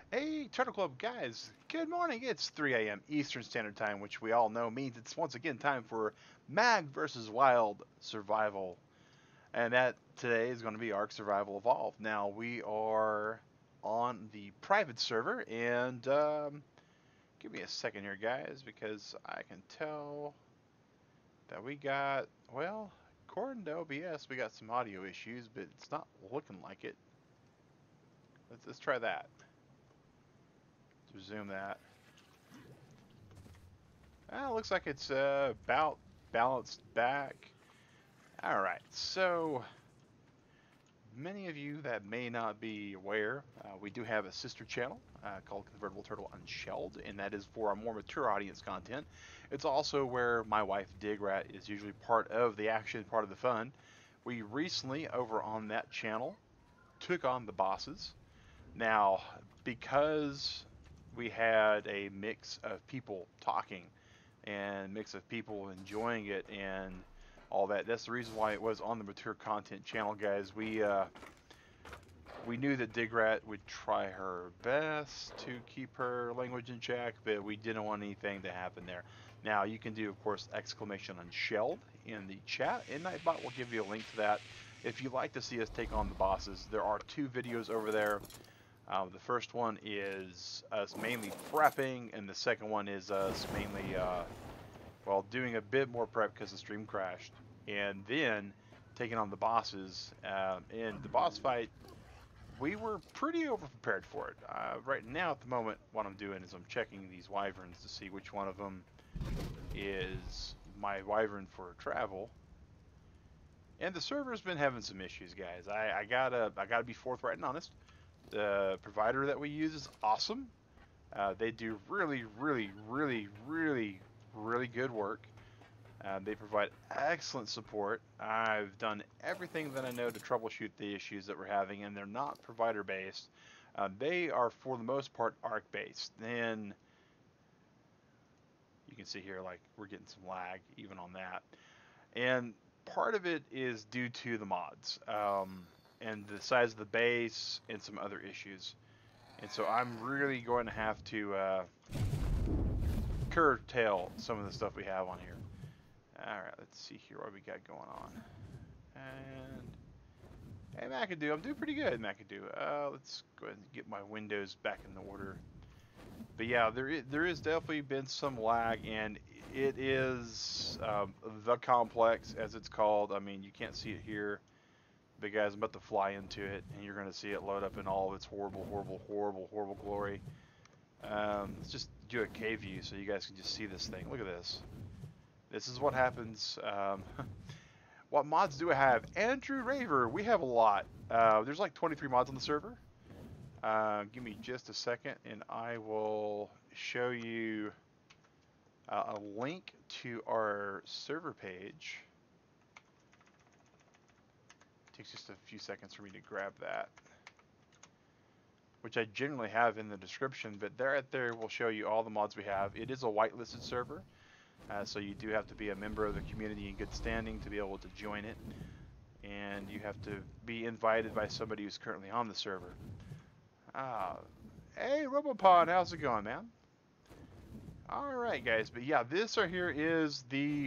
Hey, Turtle Club guys, good morning. It's 3 a.m. Eastern Standard Time, which we all know means it's once again time for Mag versus Wild Survival. And that today is going to be ARK Survival Evolved. Now, we are on the private server, and give me a second here, guys, because I can tell that we got, well, according to OBS, we got some audio issues, but it's not looking like it. Let's try that. Let's resume that. Looks like it's about balanced back. Alright, so many of you that may not be aware, we do have a sister channel called Convertible Turtle Unshelled, and that is for our more mature audience content. It's also where my wife Digrat is usually part of the action, part of the fun. We recently, over on that channel, took on the bosses. Now, because we had a mix of people talking and mix of people enjoying it and all that. That's the reason why it was on the mature content channel, guys. We knew that Digrat would try her best to keep her language in check, but we didn't want anything to happen there. Now you can do, of course, exclamation Unshelled in the chat, and NightBot will give you a link to that. If you'd like to see us take on the bosses, there are two videos over there. The first one is us mainly prepping, and the second one is us mainly well, doing a bit more prep because the stream crashed, and then taking on the bosses. In the boss fight, we were pretty over prepared for it. Right now, at the moment, what I'm doing is I'm checking these wyverns to see which one of them is my wyvern for travel. And the server's been having some issues, guys. I gotta be forthright and honest. The provider that we use is awesome. They do really, really, really, really, really good work. They provide excellent support. I've done everything that I know to troubleshoot the issues that we're having, and they're not provider based. They are, for the most part, ARK based. And you can see here, like, we're getting some lag even on that. And part of it is due to the mods and the size of the base and some other issues. And so I'm really going to have to curtail some of the stuff we have on here. Alright, let's see here what we got going on. And hey, McAdoo, I'm doing pretty good, McAdoo. Let's go ahead and get my windows back in order. But yeah, there is definitely been some lag, and it is the complex, as it's called. I mean, you can't see it here, but guys, I'm about to fly into it, and you're going to see it load up in all of its horrible, horrible, horrible, horrible glory. Let's just do a K view so you guys can just see this thing. Look at this. This is what happens. What mods do I have? Andrew Raver. We have a lot. There's like 23 mods on the server. Give me just a second, and I will show you a link to our server page. It takes just a few seconds for me to grab that, which I generally have in the description, but right there will show you all the mods we have. It is a whitelisted server. So you do have to be a member of the community in good standing to be able to join it, and you have to be invited by somebody who's currently on the server. Hey Robopod, how's it going, man? Alright guys, but yeah, this right here is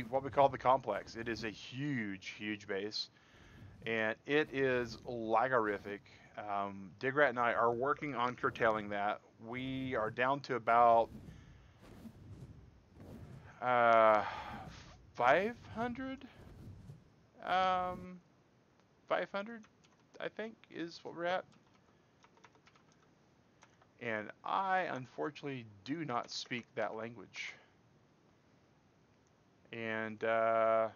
what we call the complex. It is a huge, huge base, and it is lagorific. Digrat and I are working on curtailing that. We are down to about 500 500 I think is what we're at, and I unfortunately do not speak that language, and yeah,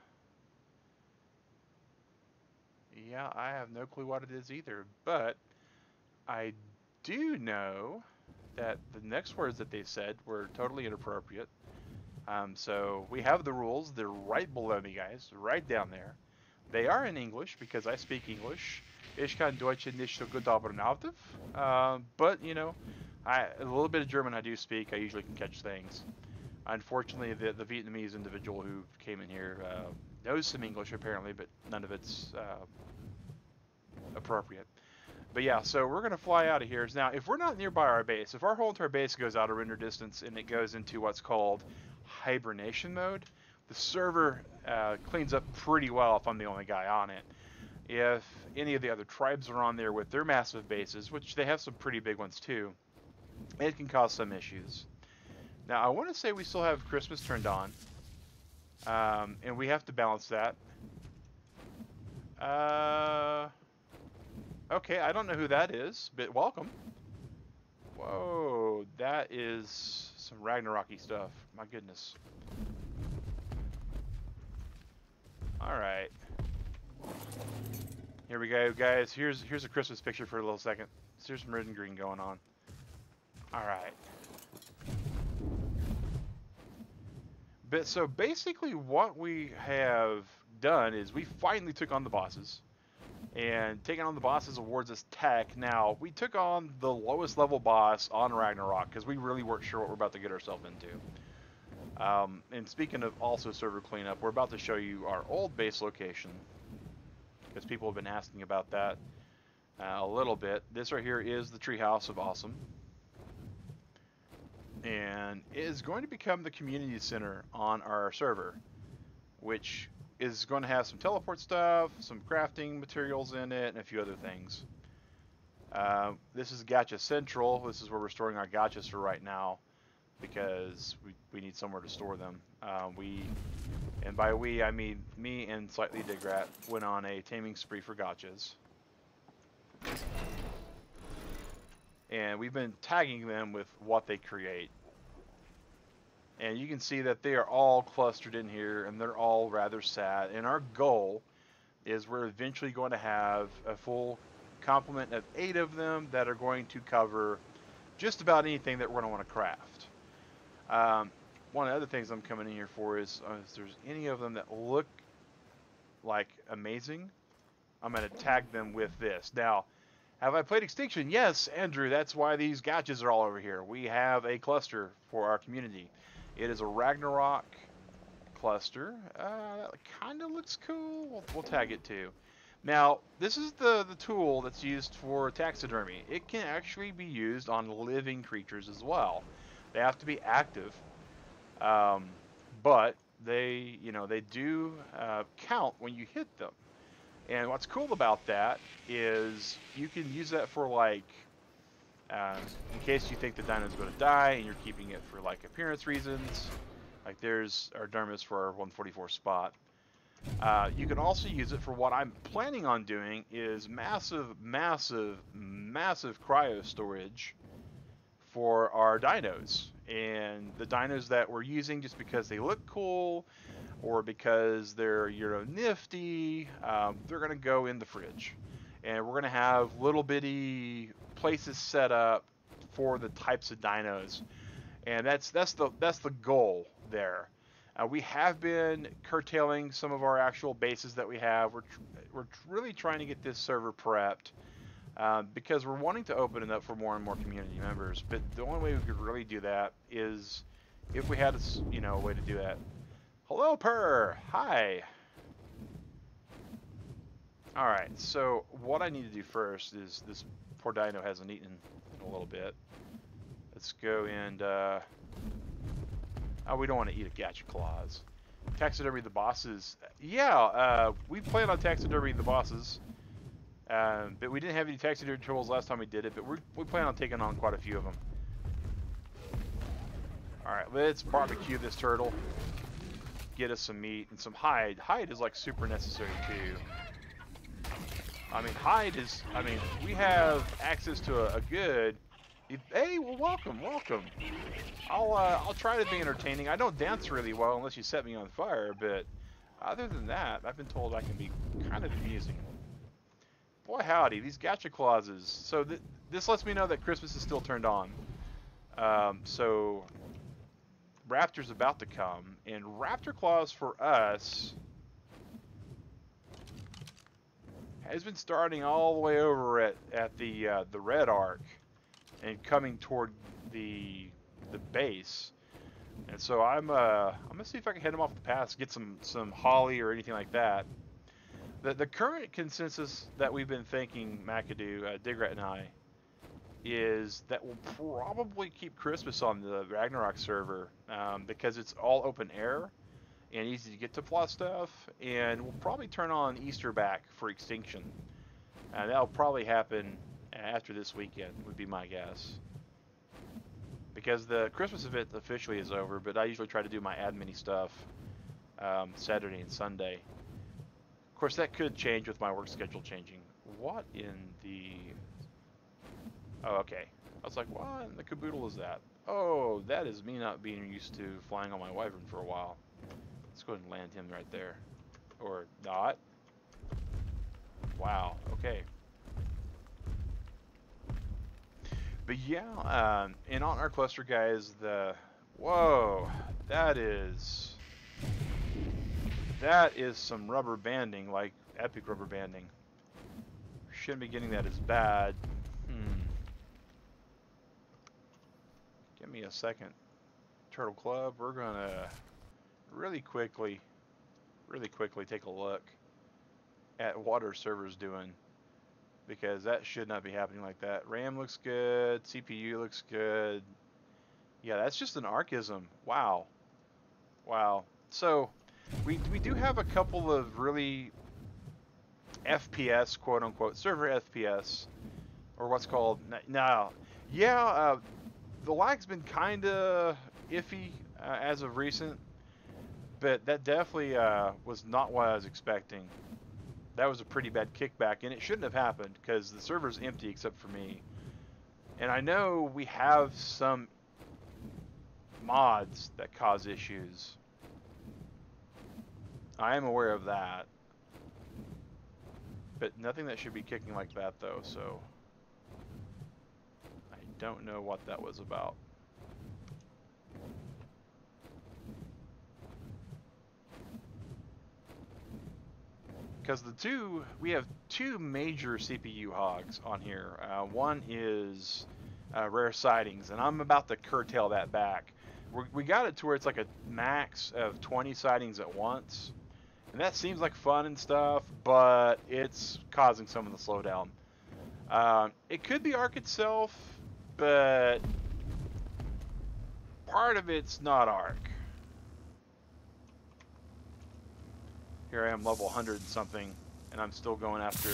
I have no clue what it is either, but I do know that the next words that they said were totally inappropriate. So we have the rules. They're right below me, guys, right down there. They are in English because I speak English. Ich kann Deutsch nicht so gut, aber nautiv. But you know, a little bit of German I do speak. I usually can catch things. Unfortunately, the Vietnamese individual who came in here knows some English apparently, but none of it's appropriate. But yeah, so we're gonna fly out of here. Now, if we're not nearby our base, if our whole entire base goes out of render distance and it goes into what's called hibernation mode, the server cleans up pretty well if I'm the only guy on it. If any of the other tribes are on there with their massive bases, which they have some pretty big ones too, it can cause some issues. Now, I want to say we still have Christmas turned on, and we have to balance that. Okay, I don't know who that is, but welcome. Whoa, that is some Ragnarok-y stuff. My goodness. Alright. Here we go, guys. Here's a Christmas picture for a little second. There's some red and green going on. Alright. But so basically what we have done is we finally took on the bosses. And taking on the bosses awards us TEK. Now, we took on the lowest level boss on Ragnarok because we really weren't sure what we're about to get ourselves into. And speaking of also server cleanup, we're about to show you our old base location because people have been asking about that a little bit. This right here is the Treehouse of Awesome. And it is going to become the community center on our server, which is going to have some teleport stuff, some crafting materials in it, and a few other things. This is Gacha Central. This is where we're storing our gachas for right now because we need somewhere to store them. And by we, I mean me and Slightly Digrat went on a taming spree for gachas. And we've been tagging them with what they create. And you can see that they are all clustered in here, and they're all rather sad. And our goal is we're eventually going to have a full complement of 8 of them that are going to cover just about anything that we're going to want to craft. One of the other things I'm coming in here for is if there's any of them that look like amazing, I'm going to tag them with this. Now, have I played Extinction? Yes, Andrew, that's why these gachas are all over here. We have a cluster for our community. It is a Ragnarok cluster. That kind of looks cool. We'll tag it too. Now, this is the tool that's used for taxidermy. It can actually be used on living creatures as well. They have to be active, but they do count when you hit them. And what's cool about that is you can use that for like, in case you think the dino's going to die and you're keeping it for like appearance reasons. Like there's our dermis for our 144 spot. You can also use it for what I'm planning on doing is massive cryo storage for our dinos. And the dinos that we're using just because they look cool or because they're nifty, they're going to go in the fridge. And we're going to have little bitty places set up for the types of dinos. And that's the goal there. We have been curtailing some of our actual bases that we have. We're really trying to get this server prepped because we're wanting to open it up for more and more community members. But the only way we could really do that is if we had a way to do that. Hello, Purr. Hi. All right. So what I need to do first is this poor dino hasn't eaten in a little bit. Let's go and. Oh, we don't want to eat a gacha claws. Taxidermy the bosses. Yeah, we plan on taxidermy the bosses. But we didn't have any taxidermy tools last time we did it, but we plan on taking on quite a few of them. Alright, let's barbecue this turtle. Get us some meat and some hide. Hide is like super necessary too. I mean, hide is, we have access to a good... Hey, well, welcome. I'll try to be entertaining. I don't dance really well unless you set me on fire, but other than that, I've been told I can be kind of amusing. Boy, howdy, these gacha clauses. So this lets me know that Christmas is still turned on. So Raptor's about to come, and Raptor Claws for us has been starting all the way over at the red arc. And coming toward the base, and so I'm gonna see if I can head him off the pass, get some holly or anything like that. The current consensus that we've been thinking, McAdoo, Digrat and I, is that we'll probably keep Christmas on the Ragnarok server because it's all open air and easy to get to plus stuff, and we'll probably turn on Easter back for Extinction. That'll probably happen after this weekend, would be my guess. Because the Christmas event officially is over, but I usually try to do my admin stuff Saturday and Sunday. Of course, that could change with my work schedule changing. What in the... Oh, okay. I was like, what in the caboodle is that? Oh, that is me not being used to flying on my wyvern for a while. Let's go ahead and land him right there. Or not. Wow, okay. But yeah, and on our cluster, guys, whoa, that is some rubber banding, like epic rubber banding. Shouldn't be getting that as bad. Give me a second. Turtle Club, we're gonna really quickly take a look at what our server's doing, because that should not be happening like that. RAM looks good, CPU looks good. Yeah, that's just an ARKism. Wow. So we do have a couple of really FPS, quote unquote, server FPS, or what's called now. Yeah, the lag's been kind of iffy as of recent, but that definitely was not what I was expecting. That was a pretty bad kickback, and it shouldn't have happened because the server's empty except for me. And I know we have some mods that cause issues. I am aware of that. But nothing that should be kicking like that, though, so I don't know what that was about. Because we have two major CPU hogs on here. One is rare sightings, and I'm about to curtail that back. We got it to where it's like a max of 20 sightings at once, and that seems like fun and stuff, but it's causing some of the slowdown. It could be ARK itself, but part of it's not ARK. Here I am, level 100 and something, and I'm still going after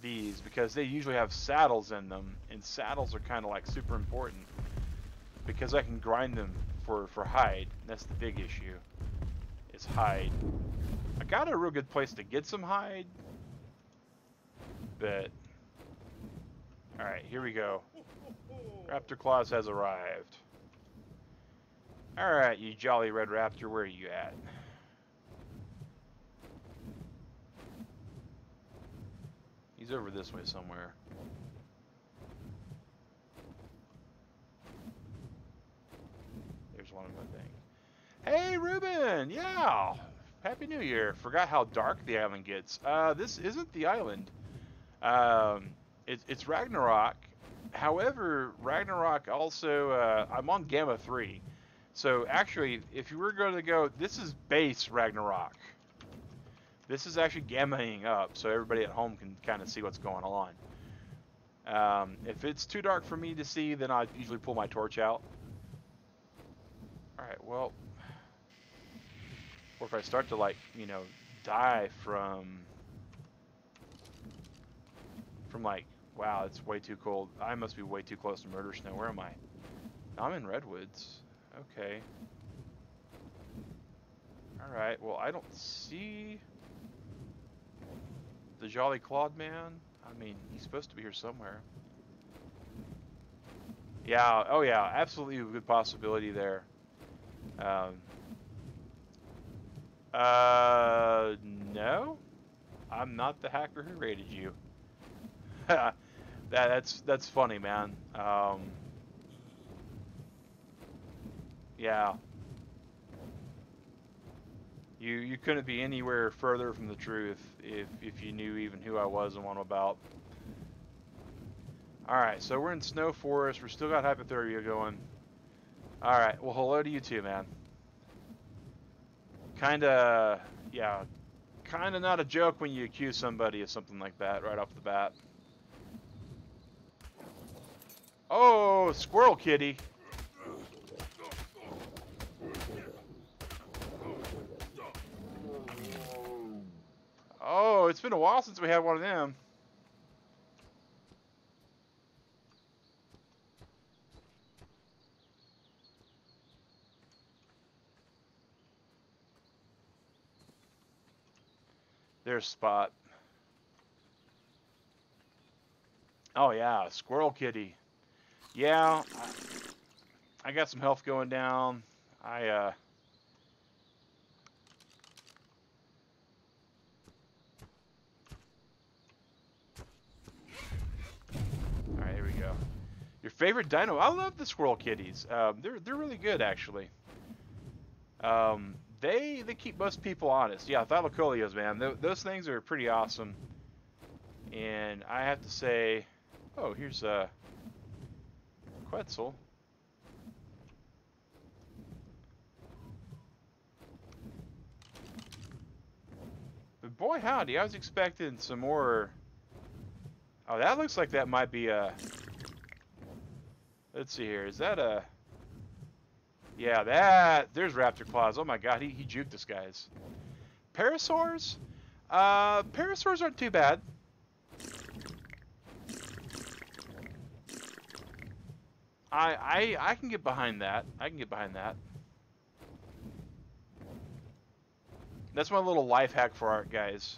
these because they usually have saddles in them, and saddles are kind of like super important because I can grind them for hide. That's the big issue, is hide. I got a real good place to get some hide, but alright, here we go. Raptor Claus has arrived. Alright, you jolly red raptor, where are you at? He's over this way somewhere. There's one of them, I think. Hey, Ruben! Yeah! Happy New Year. Forgot how dark the island gets. This isn't the island. It's Ragnarok. However, Ragnarok also... I'm on Gamma 3. So, actually, if you were going to go... This is base Ragnarok. This is actually gammaing up, so everybody at home can kind of see what's going on. If it's too dark for me to see, then I usually pull my torch out. Alright, well... Or if I start to, like, you know, die from like, wow, it's way too cold. I must be way too close to murder snow. Where am I? I'm in Redwoods. Okay. Alright, well, I don't see... the Jolly Clawed Man. I mean, he's supposed to be here somewhere. Yeah, oh yeah, absolutely a good possibility there. No, I'm not the hacker who raided you. That's funny, man. Yeah. You couldn't be anywhere further from the truth if you knew even who I was and what I'm about. Alright, so we're in Snow Forest. We're still got hypothermia going. Alright, well, hello to you too, man. kind of not a joke when you accuse somebody of something like that right off the bat. Oh, squirrel kitty. Oh, it's been a while since we had one of them. There's Spot. Oh yeah, squirrel kitty. Yeah, I got some health going down. Alright, here we go. Your favorite dino? I love the squirrel kitties. They're really good actually. They keep most people honest. Yeah, thylacolios, man. Those things are pretty awesome. And I have to say, oh, here's Quetzal. But boy, howdy, I was expecting some more. Oh, that looks like that might be a. Let's see here. Is that a? Yeah, there's raptor claws. Oh my god, he juked us, guys. Parasaurs? Parasaurs aren't too bad. I can get behind that. I can get behind that. That's my little life hack for art, guys.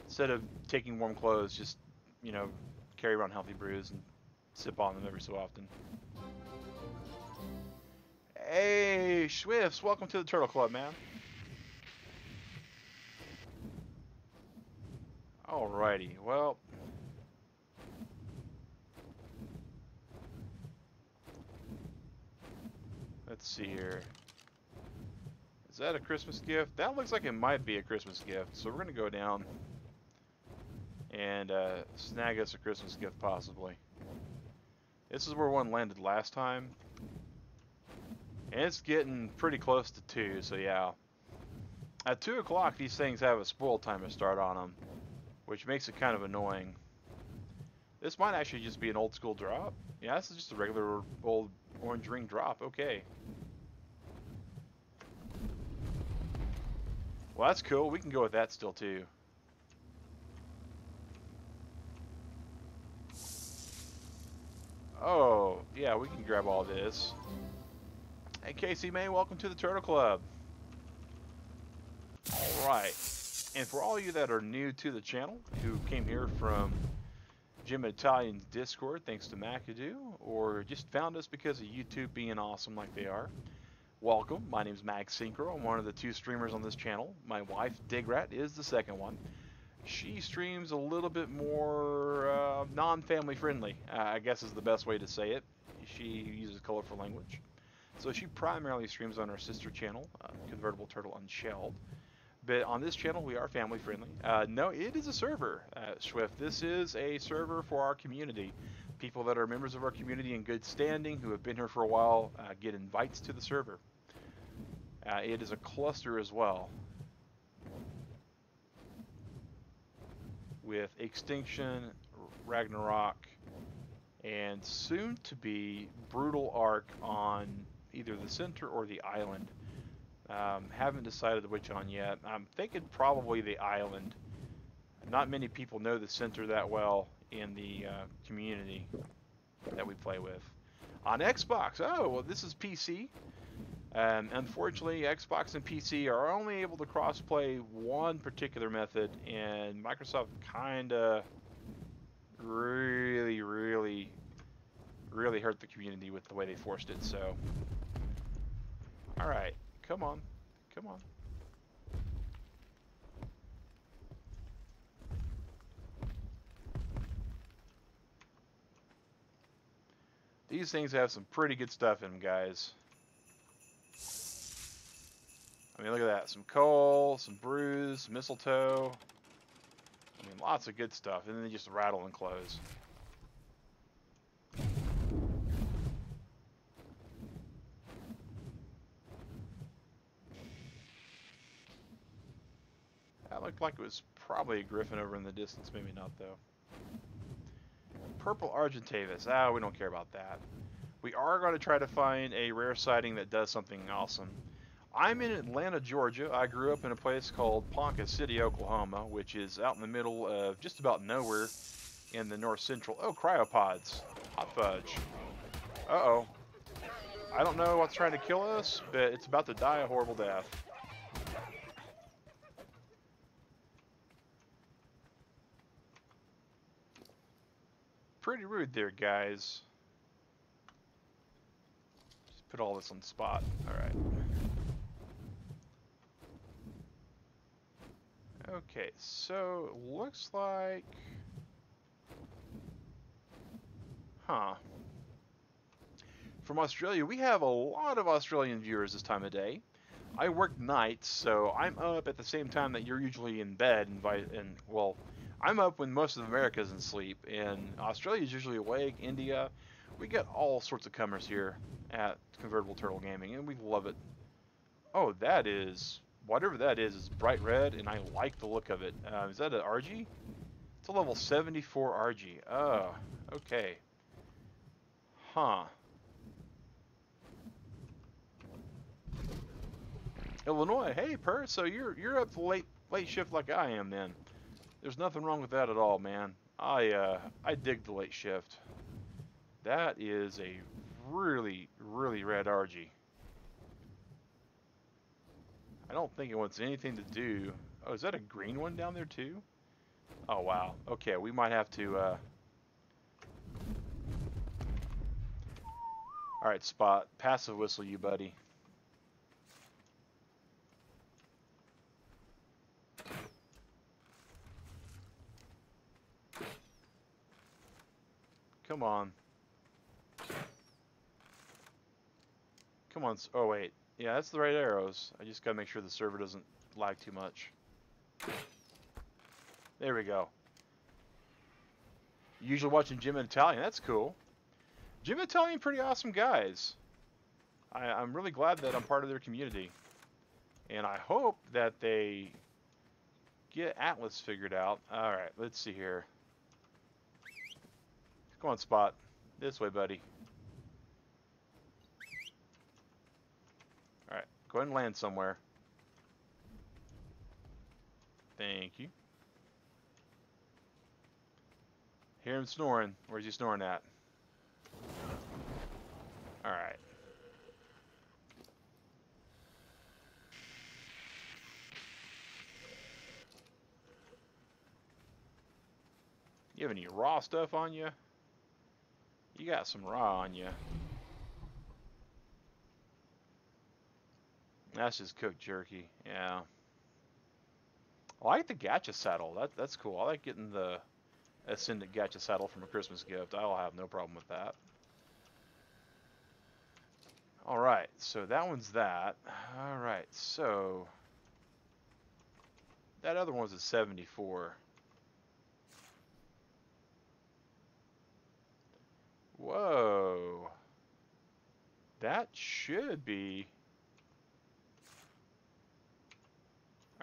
Instead of taking warm clothes, just, you know, carry around healthy brews and sip on them every so often. Hey, Swifts, welcome to the Turtle Club, man. Alrighty, well. Let's see here. Is that a Christmas gift? That looks like it might be a Christmas gift. So we're going to go down and snag us a Christmas gift, possibly. This is where one landed last time. And it's getting pretty close to 2, so yeah. At 2 o'clock, these things have a spoil timer start on them, which makes it kind of annoying. This might actually just be an old school drop. Yeah, this is just a regular old orange ring drop. Okay. Well, that's cool. We can go with that still, too. Oh, yeah, we can grab all this. Hey, Casey May, welcome to the Turtle Club. Alright. And for all you that are new to the channel, who came here from Jim Italian's Discord, thanks to McAdoo, or just found us because of YouTube being awesome like they are, welcome. My name's Mag Synchro. I'm one of the 2 streamers on this channel. My wife, Digrat, is the second one. She streams a little bit more non-family friendly, I guess is the best way to say it. She uses colorful language. So she primarily streams on our sister channel, Convertible Turtle Unshelled. But on this channel, we are family friendly. No, it is a server, Swift. This is a server for our community. People that are members of our community in good standing, who have been here for a while, get invites to the server. It is a cluster as well, with Extinction, Ragnarok, and soon to be Brutal Ark on either the center or the island. Haven't decided which on yet. I'm thinking probably the island. Not many people know the center that well in the community that we play with. On Xbox, oh, well, this is PC. Unfortunately, Xbox and PC are only able to cross-play one particular method, and Microsoft kinda really hurt the community with the way they forced it, so. Alright, come on. Come on. These things have some pretty good stuff in them, guys. I mean, look at that. Some coal, some brews, mistletoe. I mean, lots of good stuff. And then they just rattle and close. looked like it was probably a griffin over in the distance. Maybe not, though. Purple Argentavis. Ah, we don't care about that. We are going to try to find a rare sighting that does something awesome. I'm in Atlanta, Georgia. I grew up in a place called Ponca City, Oklahoma, which is out in the middle of just about nowhere in the north central. Oh, cryopods. Hot fudge. Uh-oh. I don't know what's trying to kill us, but it's about to die a horrible death. Pretty rude there, guys. Just put all this on the spot. Alright. Okay, so looks like... Huh. From Australia, we have a lot of Australian viewers this time of day. I work nights, so I'm up at the same time that you're usually in bed, and well, I'm up when most of America's in sleep, and Australia's usually awake. India, we get all sorts of comers here at Convertible Turtle Gaming, and we love it. Oh, that is, whatever that is bright red, and I like the look of it. Is that an RG? It's a level 74 RG. Oh, okay. Huh. Illinois, hey Per, so you're up the late shift like I am then. There's nothing wrong with that at all, man. I dig the late shift. That is a really rad RG. I don't think it wants anything to do. Oh, is that a green one down there too? Oh wow. Okay, we might have to Alright, Spot. Passive whistle you, buddy. Come on. Come on. Oh, wait. Yeah, that's the right arrows. I just gotta make sure the server doesn't lag too much. There we go. Usually watching Jim and Italian. That's cool. Jim and Italian, pretty awesome guys. I'm really glad that I'm part of their community. And I hope that they get Atlas figured out. Alright, let's see here. Come on, Spot. This way, buddy. Alright, go ahead and land somewhere. Thank you. Hear him snoring. Where's he snoring at? Alright. You have any raw stuff on you? You got some raw on you. That's just cooked jerky, yeah. I like the gacha saddle. That's cool. I like getting the Ascendant gacha saddle from a Christmas gift. I'll have no problem with that. Alright, so that one's that. Alright, so... that other one's a 74. Whoa. That should be...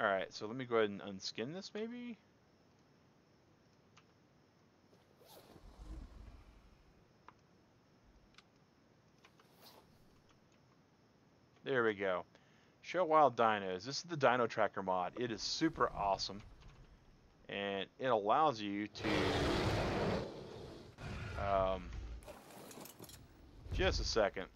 Alright, so let me go ahead and unskin this maybe? There we go. Show Wild Dinos. This is the Dino Tracker mod. It is super awesome. And it allows you to... just a second.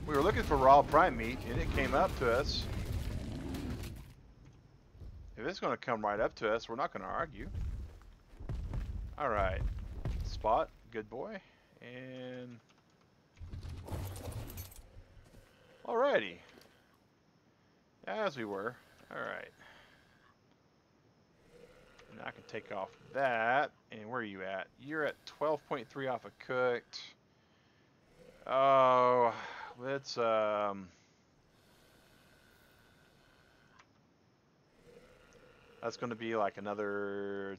We were looking for raw prime meat, and it came up to us. If it's going to come right up to us, we're not going to argue. Alright. Spot. Good boy. And... alrighty. As we were. Alright. And I can take off that. And where are you at? You're at 12.3 off of cooked. Oh... let's That's going to be like another...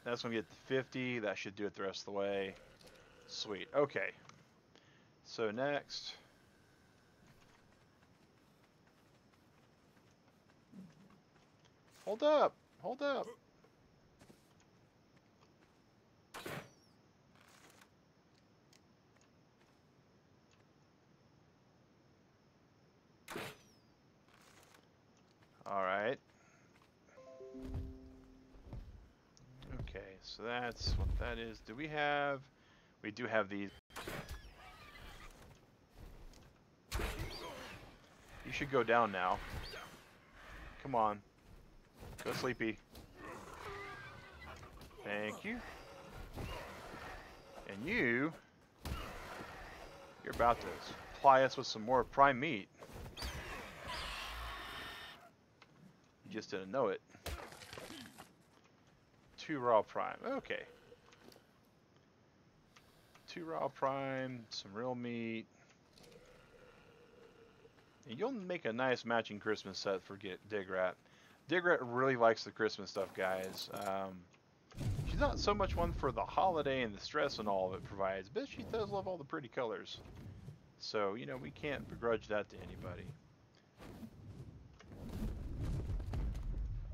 That's going to get to 50. That should do it the rest of the way. Sweet. Okay. So next... Hold up! Hold up! Alright. Okay, so that's what that is. Do we have... We do have these. You should go down now. Come on. Go sleepy. Thank you. And you're about to supply us with some more prime meat. You just didn't know it. 2 raw prime. Okay. 2 raw prime, some real meat. And you'll make a nice matching Christmas set for Digrat. Digrat really likes the Christmas stuff, guys. She's not so much one for the holiday and the stress and all of it provides, but she does love all the pretty colors. So, you know, we can't begrudge that to anybody.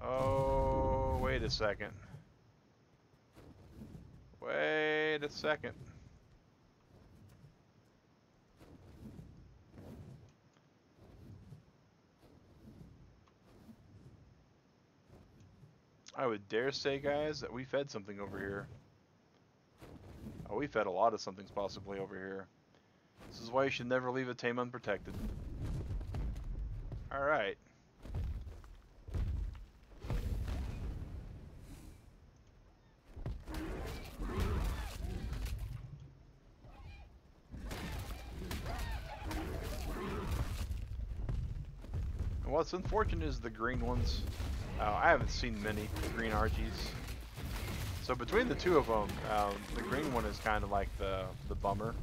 Oh, wait a second. Wait a second. I would dare say, guys, that we fed something over here. Oh, we fed a lot of somethings possibly over here. This is why you should never leave a tame unprotected. Alright. And what's unfortunate is the green ones. I haven't seen many green RGs. So between the two of them, the green one is kind of like the bummer.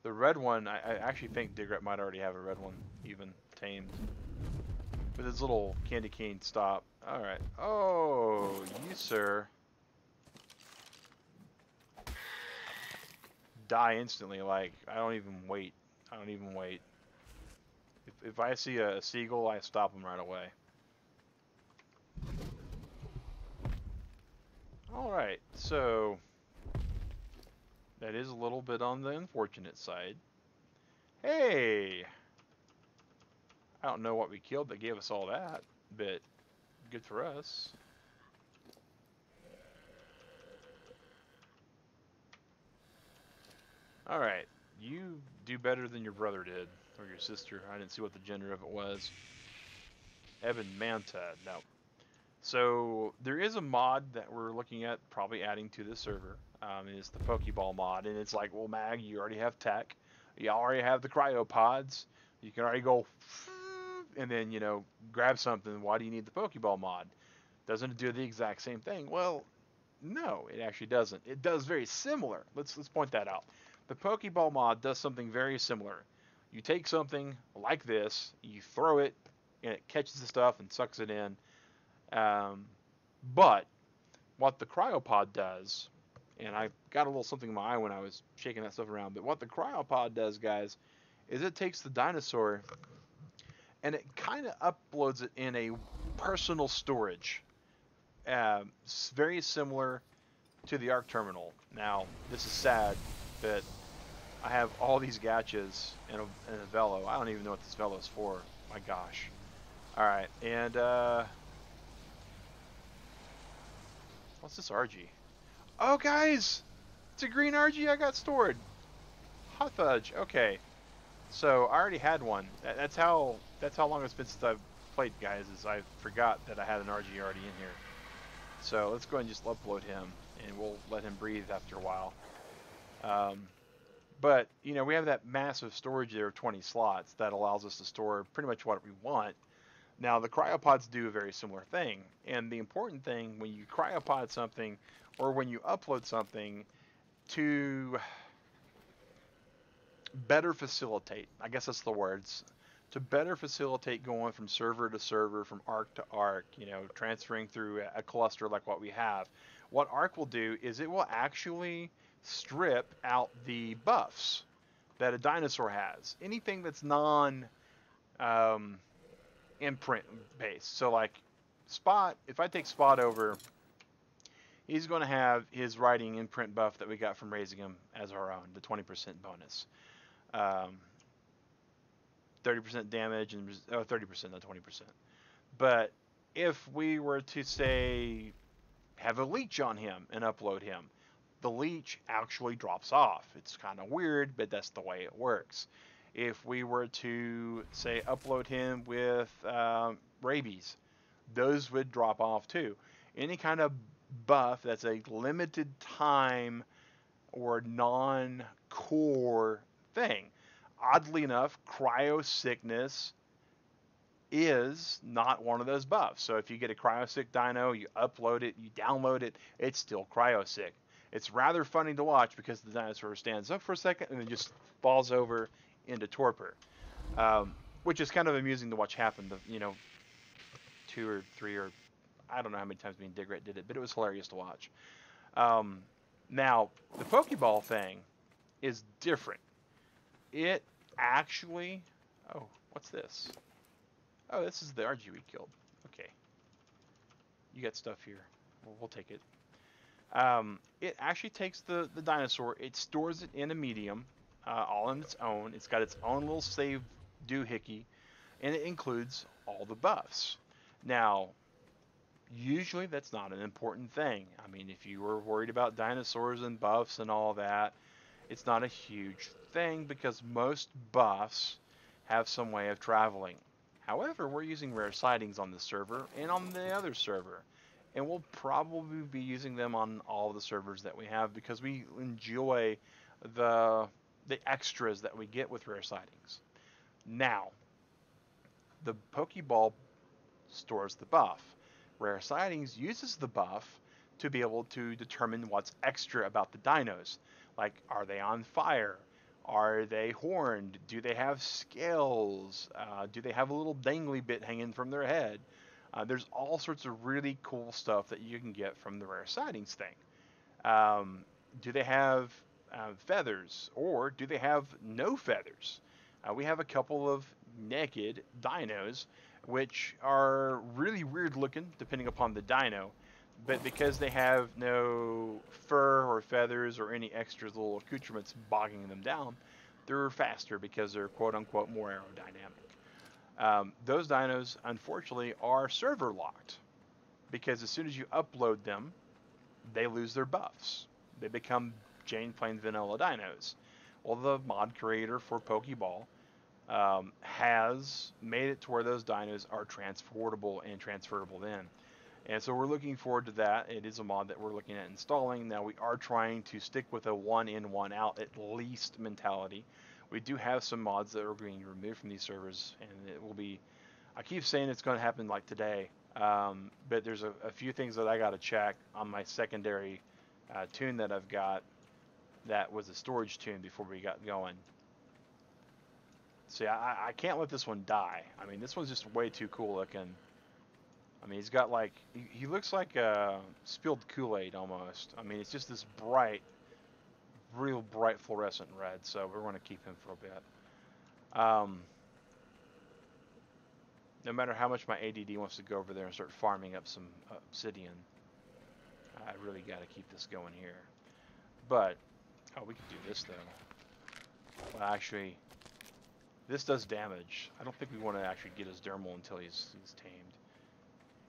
The red one, I actually think Digrat might already have a red one, even tamed. With his little candy cane stop. Alright. Oh, you sir. Die instantly, like, I don't even wait. I don't even wait. If I see a seagull, I stop him right away. Alright, so that is a little bit on the unfortunate side. Hey! I don't know what we killed that gave us all that, but good for us. Alright, you do better than your brother did, or your sister. I didn't see what the gender of it was. Evan Manta, no. So there is a mod that we're looking at probably adding to this server. It's the Pokeball mod, and it's like, well, Mag, you already have TEK, you already have the cryopods, you can already go and then, you know, grab something. Why do you need the Pokeball mod? Doesn't it do the exact same thing? Well, no, it actually doesn't. It does very similar. Let's point that out. The Pokeball mod does something very similar. You take something like this, you throw it, and it catches the stuff and sucks it in. But what the cryopod does, and I got a little something in my eye when I was shaking that stuff around, but what the cryopod does, guys, is it takes the dinosaur and it kind of uploads it in a personal storage. Very similar to the ARK terminal. Now, this is sad, but I have all these gachas and a velo. I don't even know what this velo is for. My gosh. Alright, and what's this RG? Oh, guys! It's a green RG I got stored. Hot fudge. Okay. So I already had one. That's how long it's been since I've played, guys, is I forgot that I had an RG already in here. So let's go ahead and just upload him, and we'll let him breathe after a while. But, you know, we have that massive storage there of 20 slots that allows us to store pretty much what we want. Now, the cryopods do a very similar thing, and the important thing when you cryopod something or when you upload something to better facilitate, I guess that's the words, to better facilitate going from server to server, from ARK to ARK, you know, transferring through a cluster like what we have. What ARK will do is it will actually strip out the buffs that a dinosaur has. Anything that's non imprint based. So like Spot, if I take Spot over, he's going to have his riding imprint buff that we got from raising him as our own, the 20% bonus. 30% damage and 30%, not 20%. But if we were to say have a leech on him and upload him, the leech actually drops off. It's kind of weird, but that's the way it works. If we were to say upload him with rabies, those would drop off too. Any kind of buff that's a limited time or non-core thing. Oddly enough, cryo sickness is not one of those buffs. So if you get a cryosick dino, you upload it, you download it, it's still cryosick. It's rather funny to watch because the dinosaur stands up for a second and then just falls over into torpor, which is kind of amusing to watch happen. You know, 2 or 3 or I don't know how many times me and Digret did it, but it was hilarious to watch. Now, the Pokeball thing is different. It actually... Oh, what's this? Oh, this is the RG we killed. Okay. You got stuff here. We'll take it. It actually takes the dinosaur, it stores it in a medium, all on its own. It's got its own little save doohickey, and it includes all the buffs. Now, usually that's not an important thing. I mean, if you were worried about dinosaurs and buffs and all that, it's not a huge thing because most buffs have some way of traveling. However, we're using rare sightings on this server and on the other server, and we'll probably be using them on all the servers that we have because we enjoy the extras that we get with rare sightings. Now, the Pokeball stores the buff. Rare sightings uses the buff to be able to determine what's extra about the dinos. Like, are they on fire? Are they horned? Do they have scales? Do they have a little dangly bit hanging from their head? There's all sorts of really cool stuff that you can get from the rare sightings thing. Do they have feathers, or do they have no feathers? We have a couple of naked dinos, which are really weird looking, depending upon the dino. But because they have no fur or feathers or any extra little accoutrements bogging them down, they're faster because they're quote-unquote more aerodynamic. Those dinos, unfortunately, are server locked because as soon as you upload them, they lose their buffs. They become Jane plain vanilla dinos. Well, the mod creator for Pokeball has made it to where those dinos are transportable and transferable in. And so we're looking forward to that. It is a mod that we're looking at installing. Now we are trying to stick with a one in, one out at least mentality. We do have some mods that are being removed from these servers, and it will be, I keep saying it's going to happen like today, but there's a few things that I got to check on my secondary tune that I've got that was a storage tune before we got going. See, I can't let this one die. I mean, this one's just way too cool looking. I mean, he's got like, he looks like spilled Kool-Aid almost. I mean, it's just this bright, real bright fluorescent red, so we're going to keep him for a bit. No matter how much my ADD wants to go over there and start farming up some obsidian, I really got to keep this going here. But, oh, we could do this though. Well, actually, this does damage. I don't think we want to actually get his dermal until he's tamed.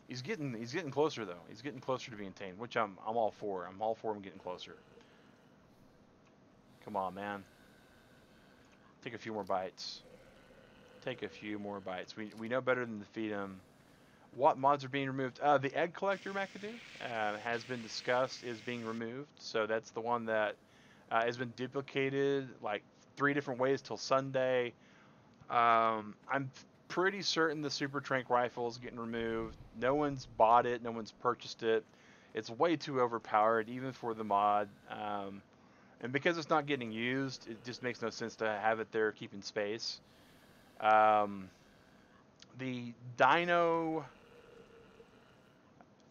He's getting closer though. He's getting closer to being tamed, which I'm all for. I'm all for him getting closer. Come on, man. Take a few more bites. Take a few more bites. We know better than to feed him. What mods are being removed? The egg collector McAdoo has been discussed is being removed. So that's the one that has been duplicated like 3 different ways till Sunday. I'm pretty certain the Super Trank rifle is getting removed. No one's bought it. No one's purchased it. It's way too overpowered, even for the mod. And because it's not getting used, it just makes no sense to have it there keeping space. Um, the Dino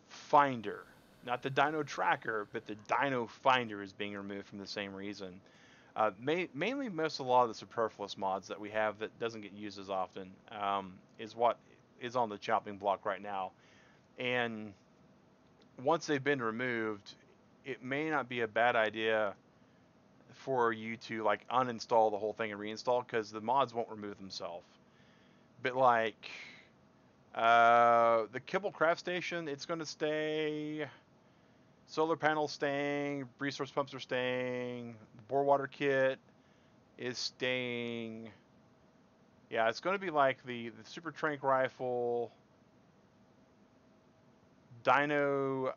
Finder, not the Dino Tracker, but the Dino Finder is being removed from the same reason. Mainly, most of a lot of the superfluous mods that we have that doesn't get used as often is what is on the chopping block right now. And once they've been removed, it may not be a bad idea for you to like uninstall the whole thing and reinstall because the mods won't remove themselves. But like the Kibble Craft Station, it's going to stay. Solar panels staying. Resource pumps are staying. The bore water kit is staying. Yeah, it's going to be like the Super Trank Rifle, Dino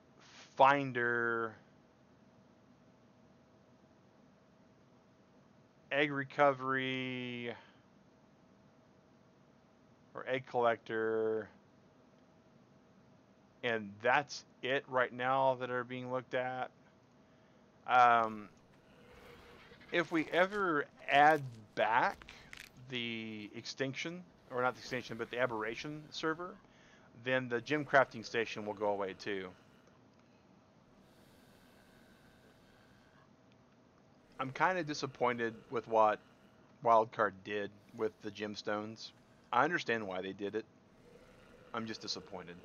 Finder, Egg Recovery, or Egg Collector, and that's it right now that are being looked at. If we ever add back the extinction, or not the extinction, but the aberration server, then the gem crafting station will go away too. I'm kind of disappointed with what Wildcard did with the gemstones. I understand why they did it. I'm just disappointed.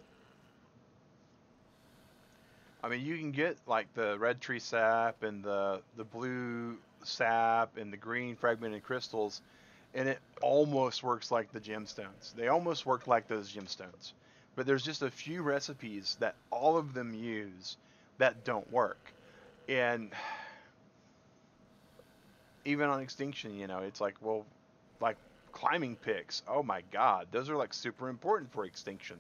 I mean, you can get like the red tree sap and the blue sap and the green fragmented crystals, and it almost works like the gemstones. They almost work like those gemstones. But there's just a few recipes that all of them use that don't work. And even on Extinction, you know, it's like, well, like climbing picks. Oh my God, those are like super important for Extinction,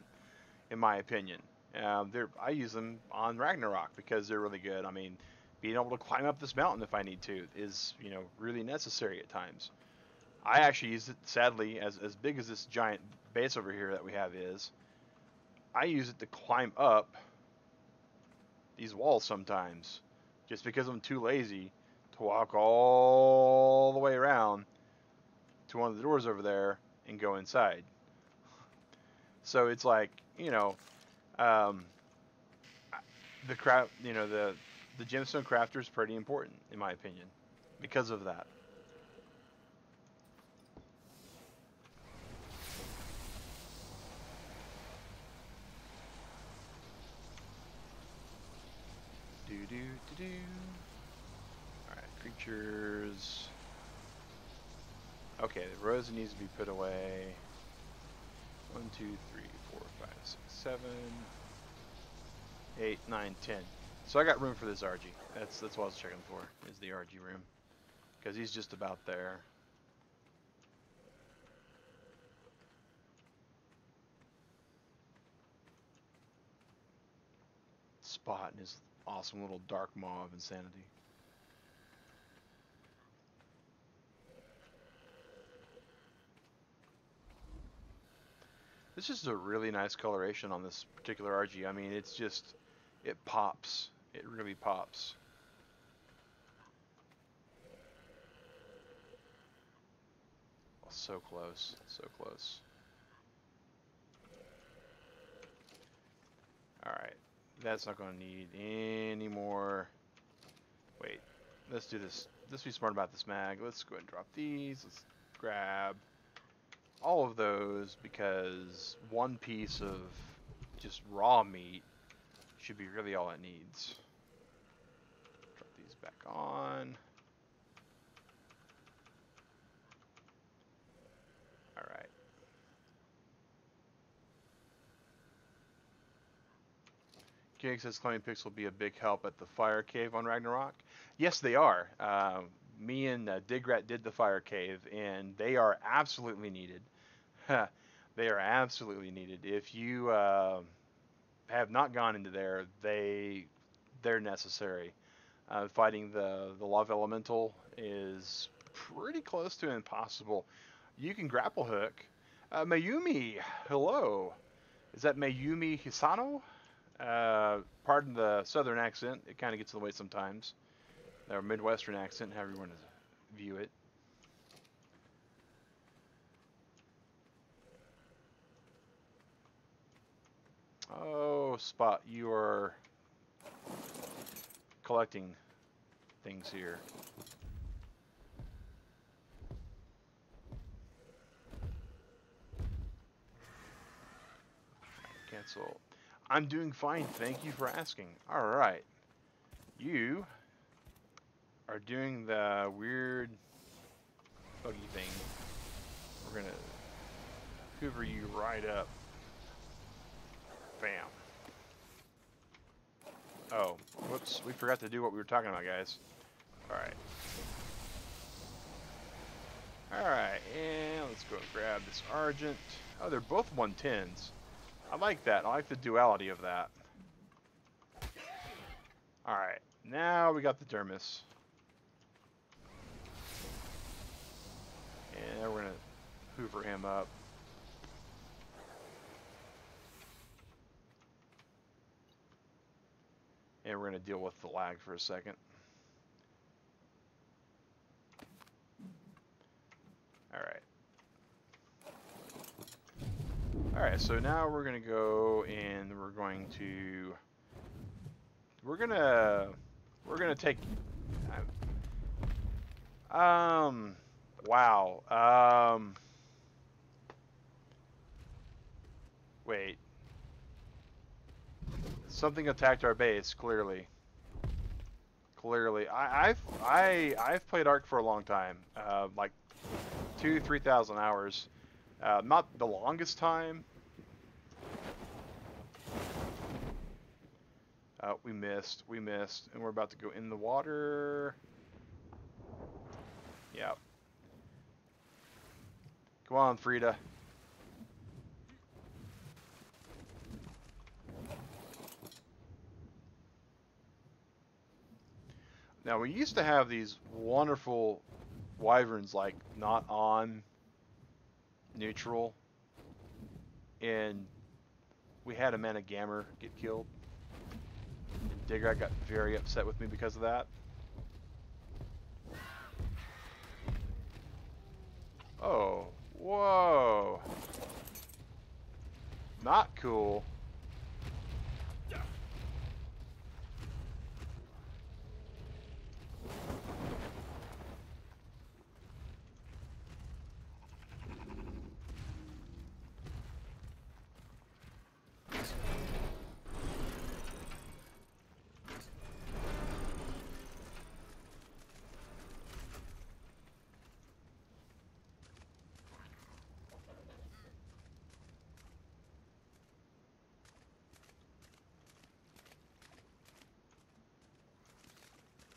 in my opinion. I use them on Ragnarok because they're really good. I mean, being able to climb up this mountain if I need to is, you know, really necessary at times. I actually use it, sadly, as big as this giant base over here that we have is. I use it to climb up these walls sometimes, just because I'm too lazy to walk all the way around to one of the doors over there and go inside. So it's like, you know, um, the craft, you know, the gemstone crafter is pretty important in my opinion because of that. Do do do do. All right, creatures. Okay, the rose needs to be put away. 1, 2, 3, 4, 5, 6, 7, 8, 9, 10. So I got room for this RG. That's what I was checking for, is the RG room. Because he's just about there. Spot and his awesome little dark maw of insanity. This is a really nice coloration on this particular RG. I mean, it's just, it pops. It really pops. Oh, so close, so close. Alright, that's not going to need any more. Wait, let's do this. Let's be smart about this mag. Let's go ahead and drop these. Let's grab all of those because one piece of just raw meat should be really all it needs. Drop these back on. Alright. Gig says climbing picks will be a big help at the fire cave on Ragnarok. Yes, they are. Me and Digrat did the fire cave, and they are absolutely needed. They are absolutely needed. If you have not gone into there, they're necessary. Fighting the lava elemental is pretty close to impossible. You can grapple hook. Mayumi, hello. Is that Mayumi Hisano? Pardon the southern accent. It kind of gets in the way sometimes. Or midwestern accent, however you want to view it. Oh, Spot, you are collecting things here. Cancel. I'm doing fine, thank you for asking. Alright. You are doing the weird buggy thing. We're gonna hoover you right up. Bam. Oh, whoops, we forgot to do what we were talking about, guys. Alright. Alright, and let's go grab this Argent. Oh, they're both 110s. I like that. I like the duality of that. Alright, now we got the Dermis. And we're going to hoover him up. And we're going to deal with the lag for a second. Alright. Alright, so now we're going to go and we're going to take wow. Wait. Something attacked our base, clearly. I've played ARK for a long time. Like 2,000-3,000 hours. Not the longest time. We missed, and we're about to go in the water. Yep. Come on, Frida. Now, we used to have these wonderful wyverns, like, not on neutral, and we had a man of Gammer get killed. Digger got very upset with me because of that. Oh, whoa. Not cool.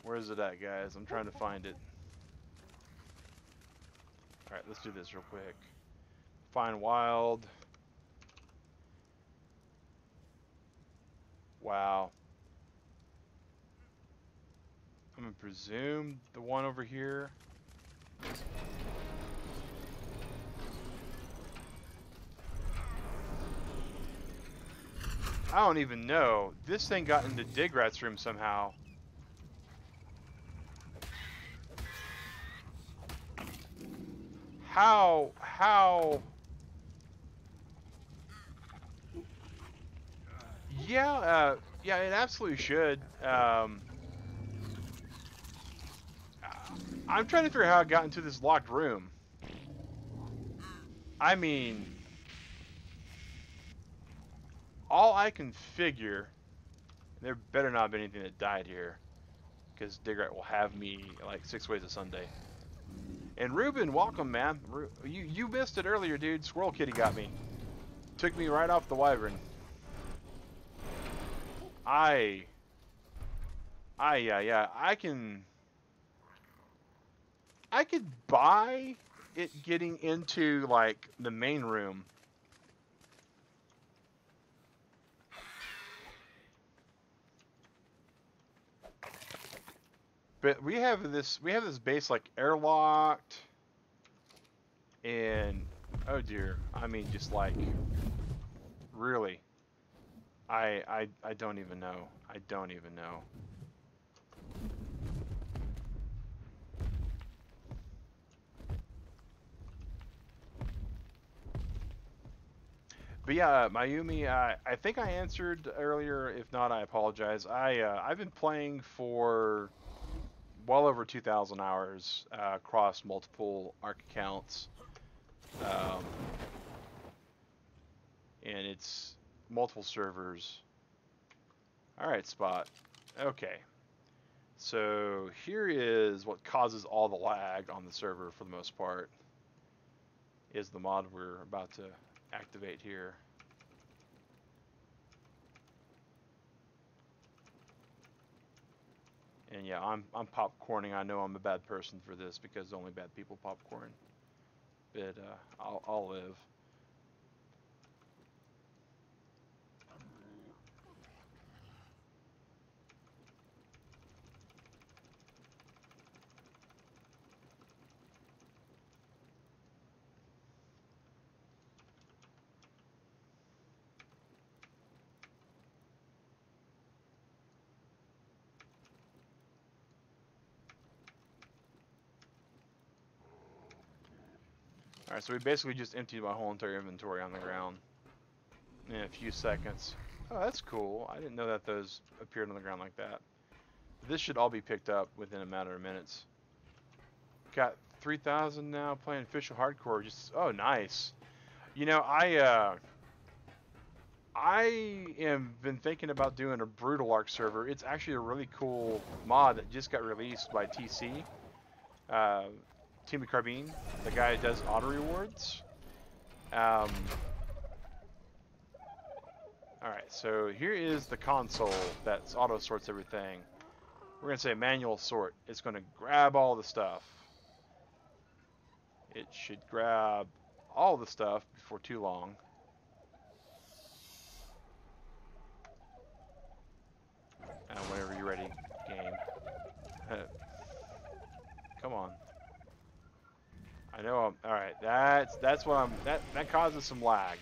Where is it at, guys? I'm trying to find it. Alright, let's do this real quick. Find wild. Wow. I'm gonna presume the one over here. I don't even know. This thing got into Digrat's room somehow. How? Yeah, yeah, it absolutely should. I'm trying to figure out how it got into this locked room. I mean, all I can figure, there better not be anything that died here, because Digrat will have me like 6 ways of Sunday. And Ruben, welcome, man. You missed it earlier, dude. Squirrel Kitty got me. Took me right off the wyvern. Yeah. I could buy it getting into like the main room. But we have this base like airlocked, and oh dear, I mean just like really, I don't even know. I don't even know. But yeah, Mayumi, I think I answered earlier. If not, I apologize. I've been playing for well over 2,000 hours across multiple ARK accounts, um, and it's multiple servers. All right, Spot. Okay, so here is what causes all the lag on the server for the most part. Is the mod we're about to activate here. And yeah, I'm popcorning. I know I'm a bad person for this because only bad people popcorn. But I'll live. Alright, so we basically just emptied my whole entire inventory on the ground in a few seconds. Oh, that's cool. I didn't know that those appeared on the ground like that. This should all be picked up within a matter of minutes. Got 3,000 now playing official hardcore. Just oh, nice. You know, I am been thinking about doing a brutal ARK server. It's actually a really cool mod that just got released by TC. Team of Carbine, the guy that does auto rewards. Alright, so here is the console that auto sorts everything. We're going to say manual sort. It's going to grab all the stuff. It should grab all the stuff before too long. Whenever you're ready, game. Come on. I know I'm alright. That's what I'm that causes some lag.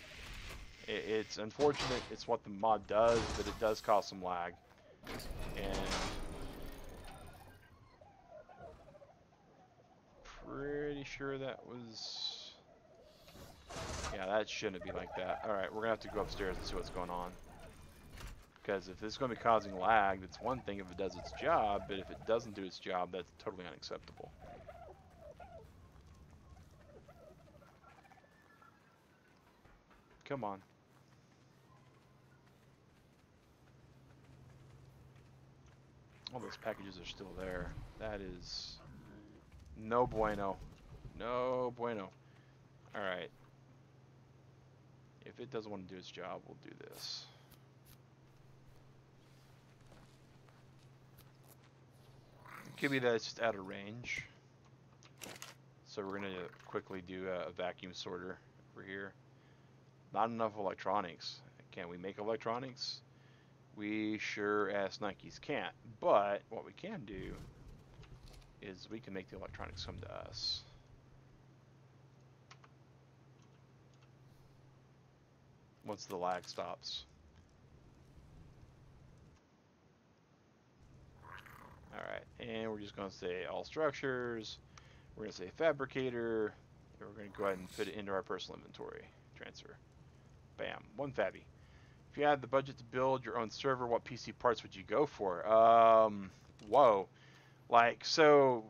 It's unfortunate. It's what the mod does, but it does cause some lag. And pretty sure that was, yeah, that shouldn't be like that. Alright, we're gonna have to go upstairs and see what's going on. Because if it's going to be causing lag, it's one thing if it does its job, but if it doesn't do its job, that's totally unacceptable. Come on. All those packages are still there. That is no bueno. No bueno. Alright. If it doesn't want to do its job, we'll do this. It could be that it's just out of range. So we're going to quickly do a vacuum sorter over here. Not enough electronics. Can we make electronics? We sure as Nikes can't. But what we can do is we can make the electronics come to us. Once the lag stops. Alright, and we're just going to say all structures. We're going to say fabricator. And we're going to go ahead and put it into our personal inventory. Transfer. Bam. One fabby. If you had the budget to build your own server, what PC parts would you go for? Whoa. Like, so,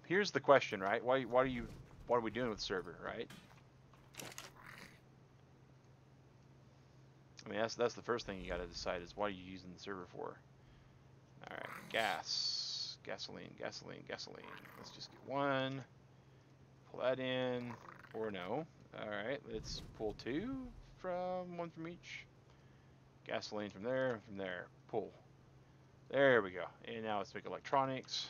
here's the question, right? What are we doing with the server, right? I mean, that's the first thing you got to decide is what are you using the server for? All right, gasoline. Let's just get one. Pull that in, or no. All right, let's pull one from each. Gasoline from there, pull. There we go. And now let's make electronics.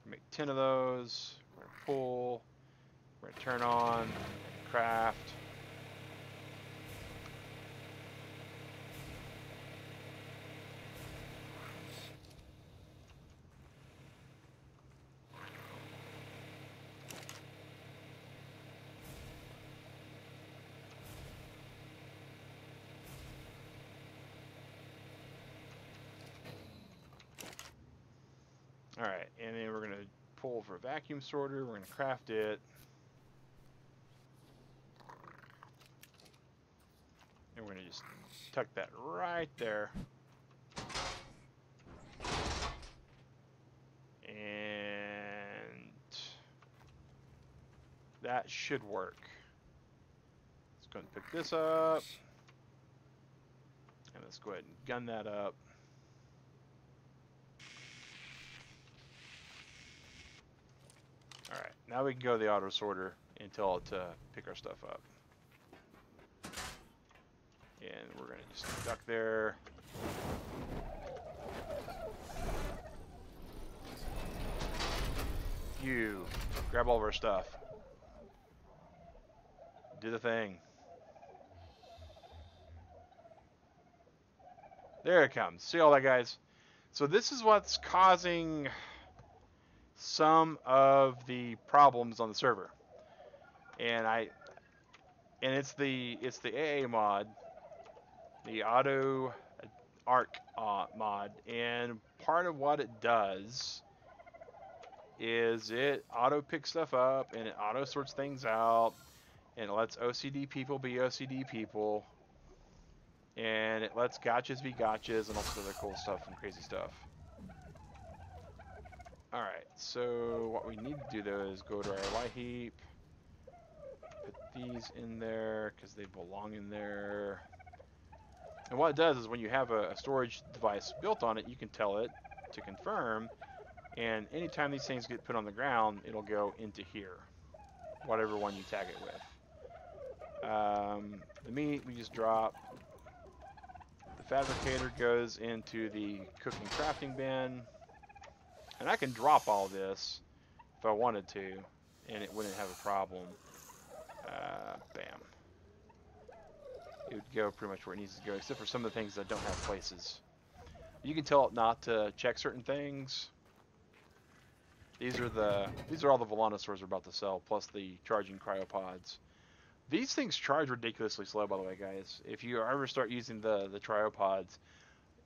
Make 10 of those. We're gonna pull. We're gonna turn on, craft. Alright, and then we're going to pull for a vacuum sorter. We're going to craft it. Just tuck that right there. And that should work. Let's go ahead and pick this up. And let's go ahead and gun that up. Alright, now we can go to the auto sorter and tell it to pick our stuff up. And we're going to just duck there. You grab all of our stuff. Do the thing. There it comes. See all that, guys? So this is what's causing some of the problems on the server. And it's the AA mod, the auto ARK mod, and part of what it does is it auto picks stuff up and it auto sorts things out, and it lets OCD people be OCD people, and it lets gotchas be gotchas, and all sorts of other cool stuff and crazy stuff. Alright, so what we need to do though is go to our Y heap, put these in there because they belong in there. And what it does is when you have a storage device built on it, you can tell it to confirm, and anytime these things get put on the ground, it'll go into here, whatever one you tag it with. The meat we just drop. The fabricator goes into the cooking crafting bin, and I can drop all this if I wanted to, and it wouldn't have a problem. Bam. It would go pretty much where it needs to go, except for some of the things that don't have places. You can tell it not to check certain things. These are all the Volanosaurs we're about to sell, plus the charging cryopods. These things charge ridiculously slow, by the way, guys. If you ever start using the cryopods,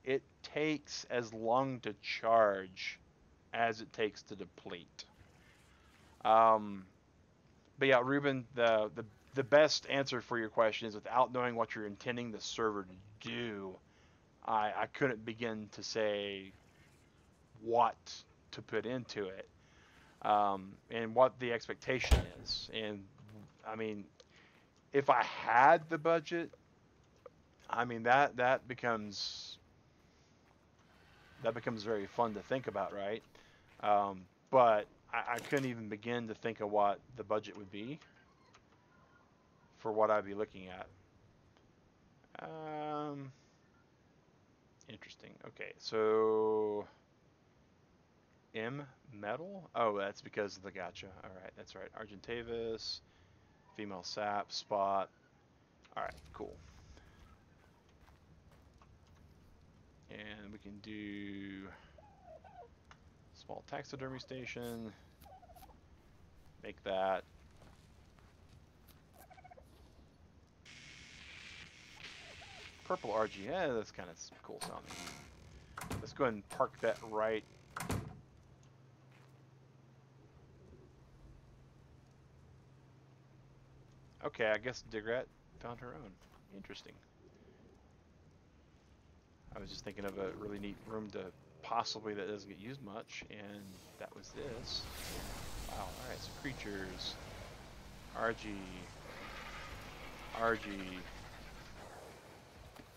it takes as long to charge as it takes to deplete. But yeah, Ruben, the best answer for your question is, without knowing what you're intending the server to do, I couldn't begin to say what to put into it, and what the expectation is. And I mean, if I had the budget, I mean that becomes very fun to think about, right? But I couldn't even begin to think of what the budget would be for what I'd be looking at. Interesting. Okay, so M metal. Oh, that's because of the gacha. All right, that's right. Argentavis, female sap, spot. All right, cool. And we can do small taxidermy station. Make that. Purple RG, yeah, that's kind of cool sounding. Let's go ahead and park that right. Okay, I guess Digrat found her own. Interesting. I was just thinking of a really neat room to possibly that doesn't get used much, and that was this. Wow, alright, so creatures. RG.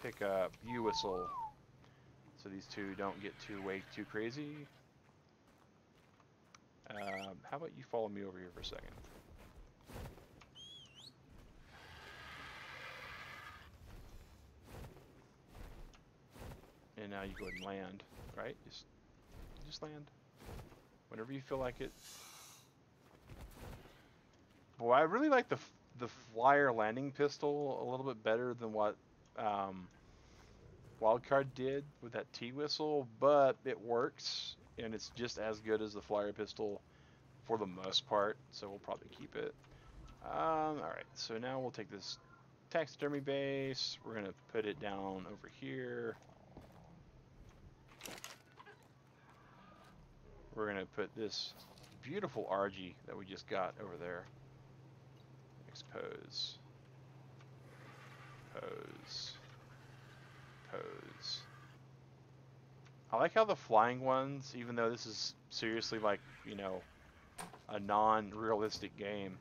Pick up, U-whistle. So these two don't get way too crazy. How about you follow me over here for a second? And now you go ahead and land, right? Just land. Whenever you feel like it. Boy, I really like the flyer landing pistol a little bit better than what Wildcard did with that T-whistle, but it works, and it's just as good as the flyer pistol for the most part, so we'll probably keep it. Alright, so now we'll take this taxidermy base, we're going to put it down over here. We're going to put this beautiful RG that we just got over there. Expose. Pose. suppose. I like how the flying ones, even though this is seriously like, you know, a non-realistic game,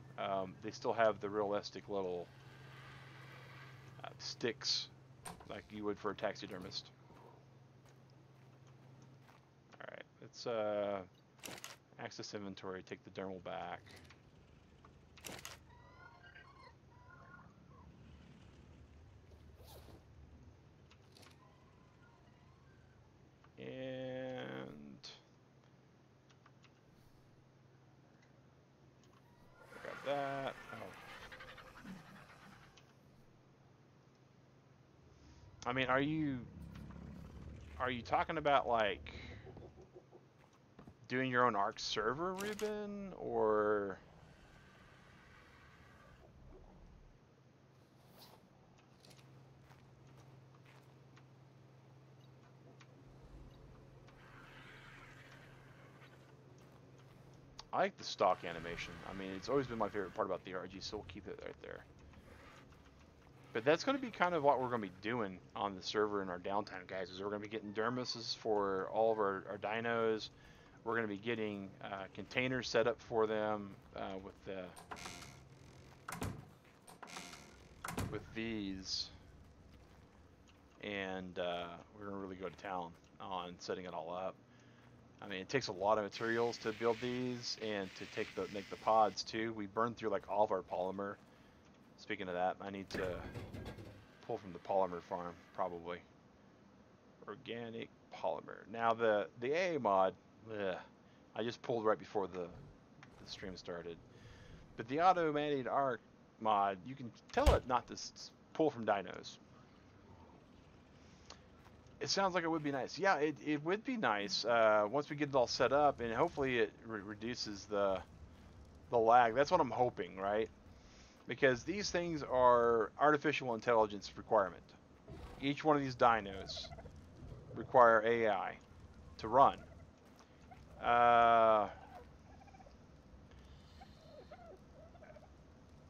they still have the realistic little sticks like you would for a taxidermist. Alright, let's access inventory, take the dermal back. And grab that. Oh. I mean, are you talking about like doing your own ARK server, Ruben, or? I like the stock animation. I mean, it's always been my favorite part about the RG, so we'll keep it right there. But that's going to be kind of what we're going to be doing on the server in our downtime, guys, is we're going to be getting dermises for all of our dinos. We're going to be getting containers set up for them with these. And we're going to really go to town on setting it all up. I mean, it takes a lot of materials to build these and to make the pods too. We burned through like all of our polymer. Speaking of that, I need to pull from the polymer farm, probably. Organic polymer. Now the AA mod, I just pulled right before the stream started. But the automated ARK mod, you can tell it not to pull from dinos. It sounds like it would be nice. Yeah, it would be nice once we get it all set up, and hopefully it reduces the lag. That's what I'm hoping, right? Because these things are artificial intelligence requirement. Each one of these dinos require AI to run. A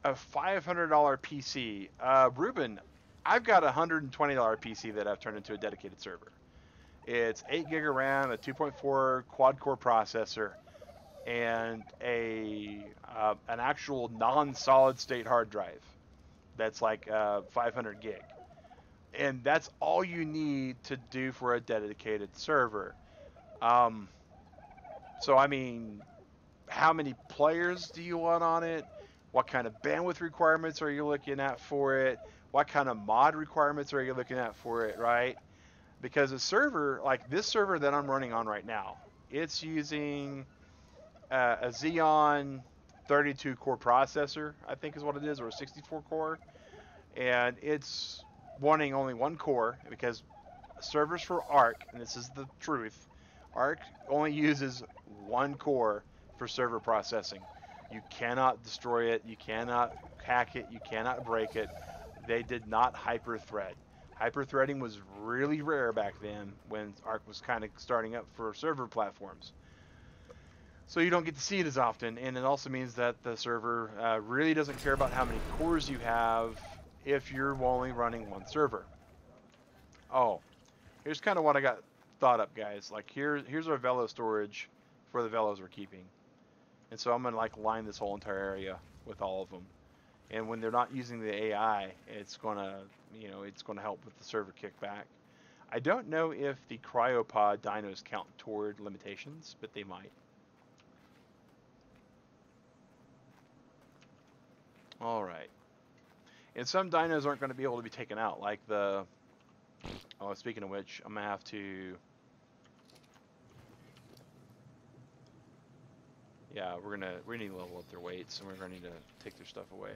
$500 PC. Ruben, I've got a $120 PC that I've turned into a dedicated server. It's 8 gig of RAM, a 2.4 quad-core processor, and an actual non-solid-state hard drive. That's like 500 gig. And that's all you need to do for a dedicated server. So, I mean, how many players do you want on it? What kind of bandwidth requirements are you looking at for it? What kind of mod requirements are you looking at for it, right? Because a server, like this server that I'm running on right now, it's using a Xeon 32 core processor, I think is what it is, or a 64 core. And it's wanting only one core because servers for ARK, and this is the truth, ARK only uses one core for server processing. You cannot destroy it, you cannot hack it, you cannot break it. They did not hyper-thread. Hyper-threading was really rare back then when ARK was kind of starting up for server platforms. So you don't get to see it as often, and it also means that the server really doesn't care about how many cores you have if you're only running one server. Oh, here's kind of what I got thought up, guys. Like here's our velo storage for the velos we're keeping. And so I'm gonna like line this whole entire area with all of them. And when they're not using the AI, it's gonna, you know, it's gonna help with the server kickback. I don't know if the cryopod dinos count toward limitations, but they might. All right. And some dinos aren't going to be able to be taken out, like the. Oh, speaking of which, I'm gonna have to. Yeah, we need to level up their weights, and we're gonna need to take their stuff away.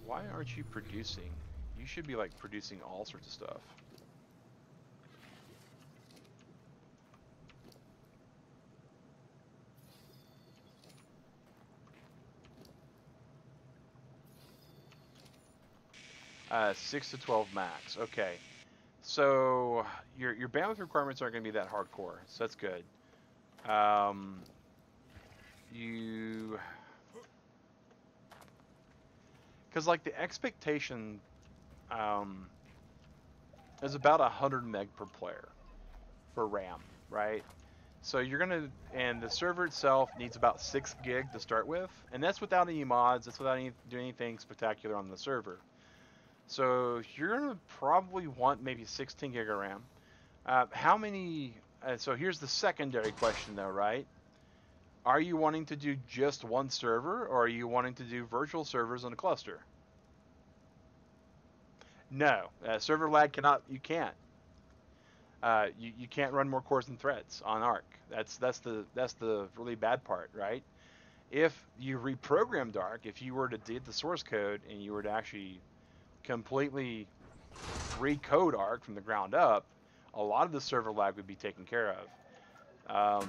Why aren't you producing? You should be like producing all sorts of stuff. Uh, 6 to 12 max. Okay. So your bandwidth requirements aren't going to be that hardcore, so that's good. Because like the expectation, is about 100 meg per player for RAM, right? So you're gonna, and the server itself needs about 6 gig to start with, and that's without any mods. That's without doing anything spectacular on the server. So you're gonna probably want maybe 16 gig of RAM. How many? So here's the secondary question, though, right? Are you wanting to do just one server, or are you wanting to do virtual servers on a cluster? No, server lag cannot. You can't. You can't run more cores and threads on ARK. That's the really bad part, right? If you reprogrammed ARK, if you were to delete the source code and you were to actually completely recode ARK from the ground up, a lot of the server lag would be taken care of. All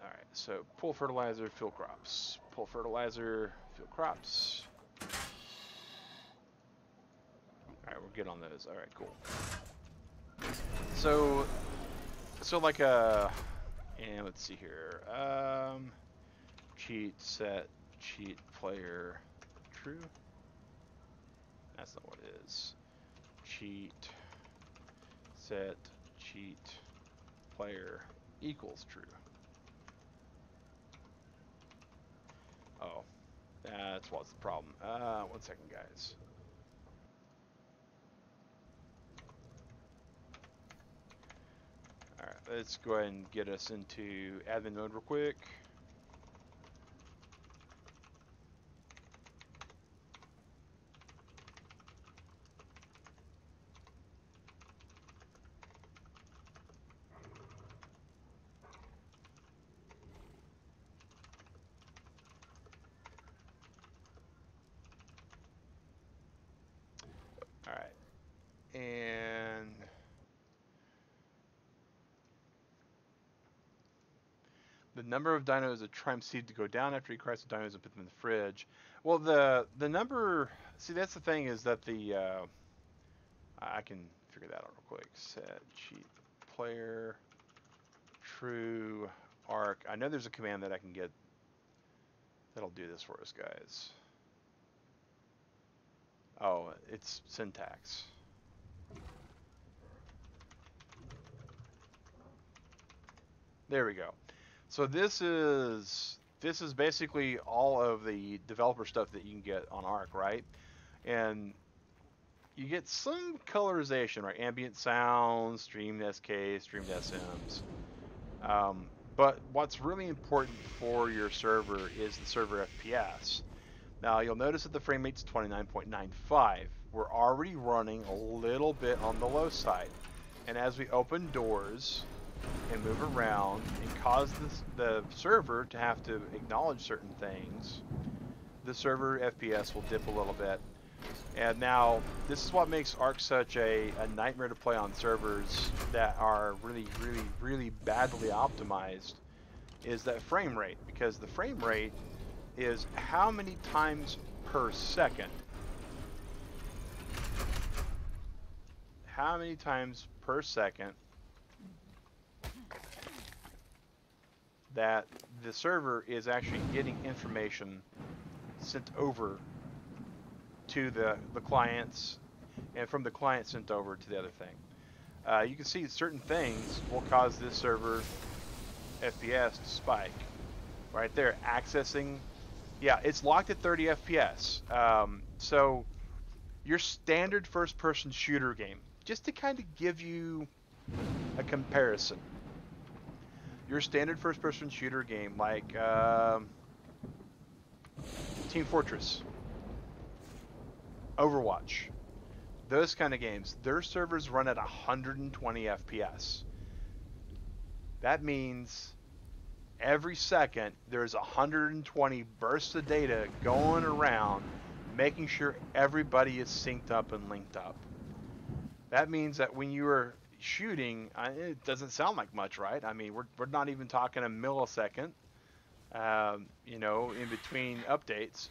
right, so pull fertilizer, fill crops. Pull fertilizer, fill crops. All right, we're good on those. All right, cool. So like and let's see here. Cheat set cheat player true. That's not what it is. Cheat set cheat player equals true. Oh, that's what's the problem. 1 second, guys. All right, let's go ahead and get us into admin mode real quick. All right, and the number of dinos that try seed to go down after he cracks the dinos and put them in the fridge. Well, the number. See, that's the thing is that the I can figure that out real quick. Set cheat player true ARK. I know there's a command that I can get that'll do this for us, guys. Oh, it's syntax. There we go. So this is basically all of the developer stuff that you can get on ARK, right? And you get some colorization, right? Ambient sounds, streamed SK, streamed SMs. But what's really important for your server is the server FPS. Now you'll notice that the frame rate's 29.95. We're already running a little bit on the low side. And as we open doors and move around and cause the server to have to acknowledge certain things, the server FPS will dip a little bit. And now, this is what makes ARK such a nightmare to play on servers that are really, really, really badly optimized, is that frame rate. Because the frame rate is how many times per second. How many times per second that the server is actually getting information sent over to the clients, and from the client sent over to the other thing. You can see certain things will cause this server FPS to spike. Right there, accessing, yeah, it's locked at 30 FPS. So your standard first-person shooter game, just to kind of give you a comparison, your standard first-person shooter game like Team Fortress, Overwatch, those kind of games, their servers run at 120 FPS. That means every second there's 120 bursts of data going around, making sure everybody is synced up and linked up. That means that when you are shooting, it doesn't sound like much, right? I mean, we're not even talking a millisecond, you know, in between updates.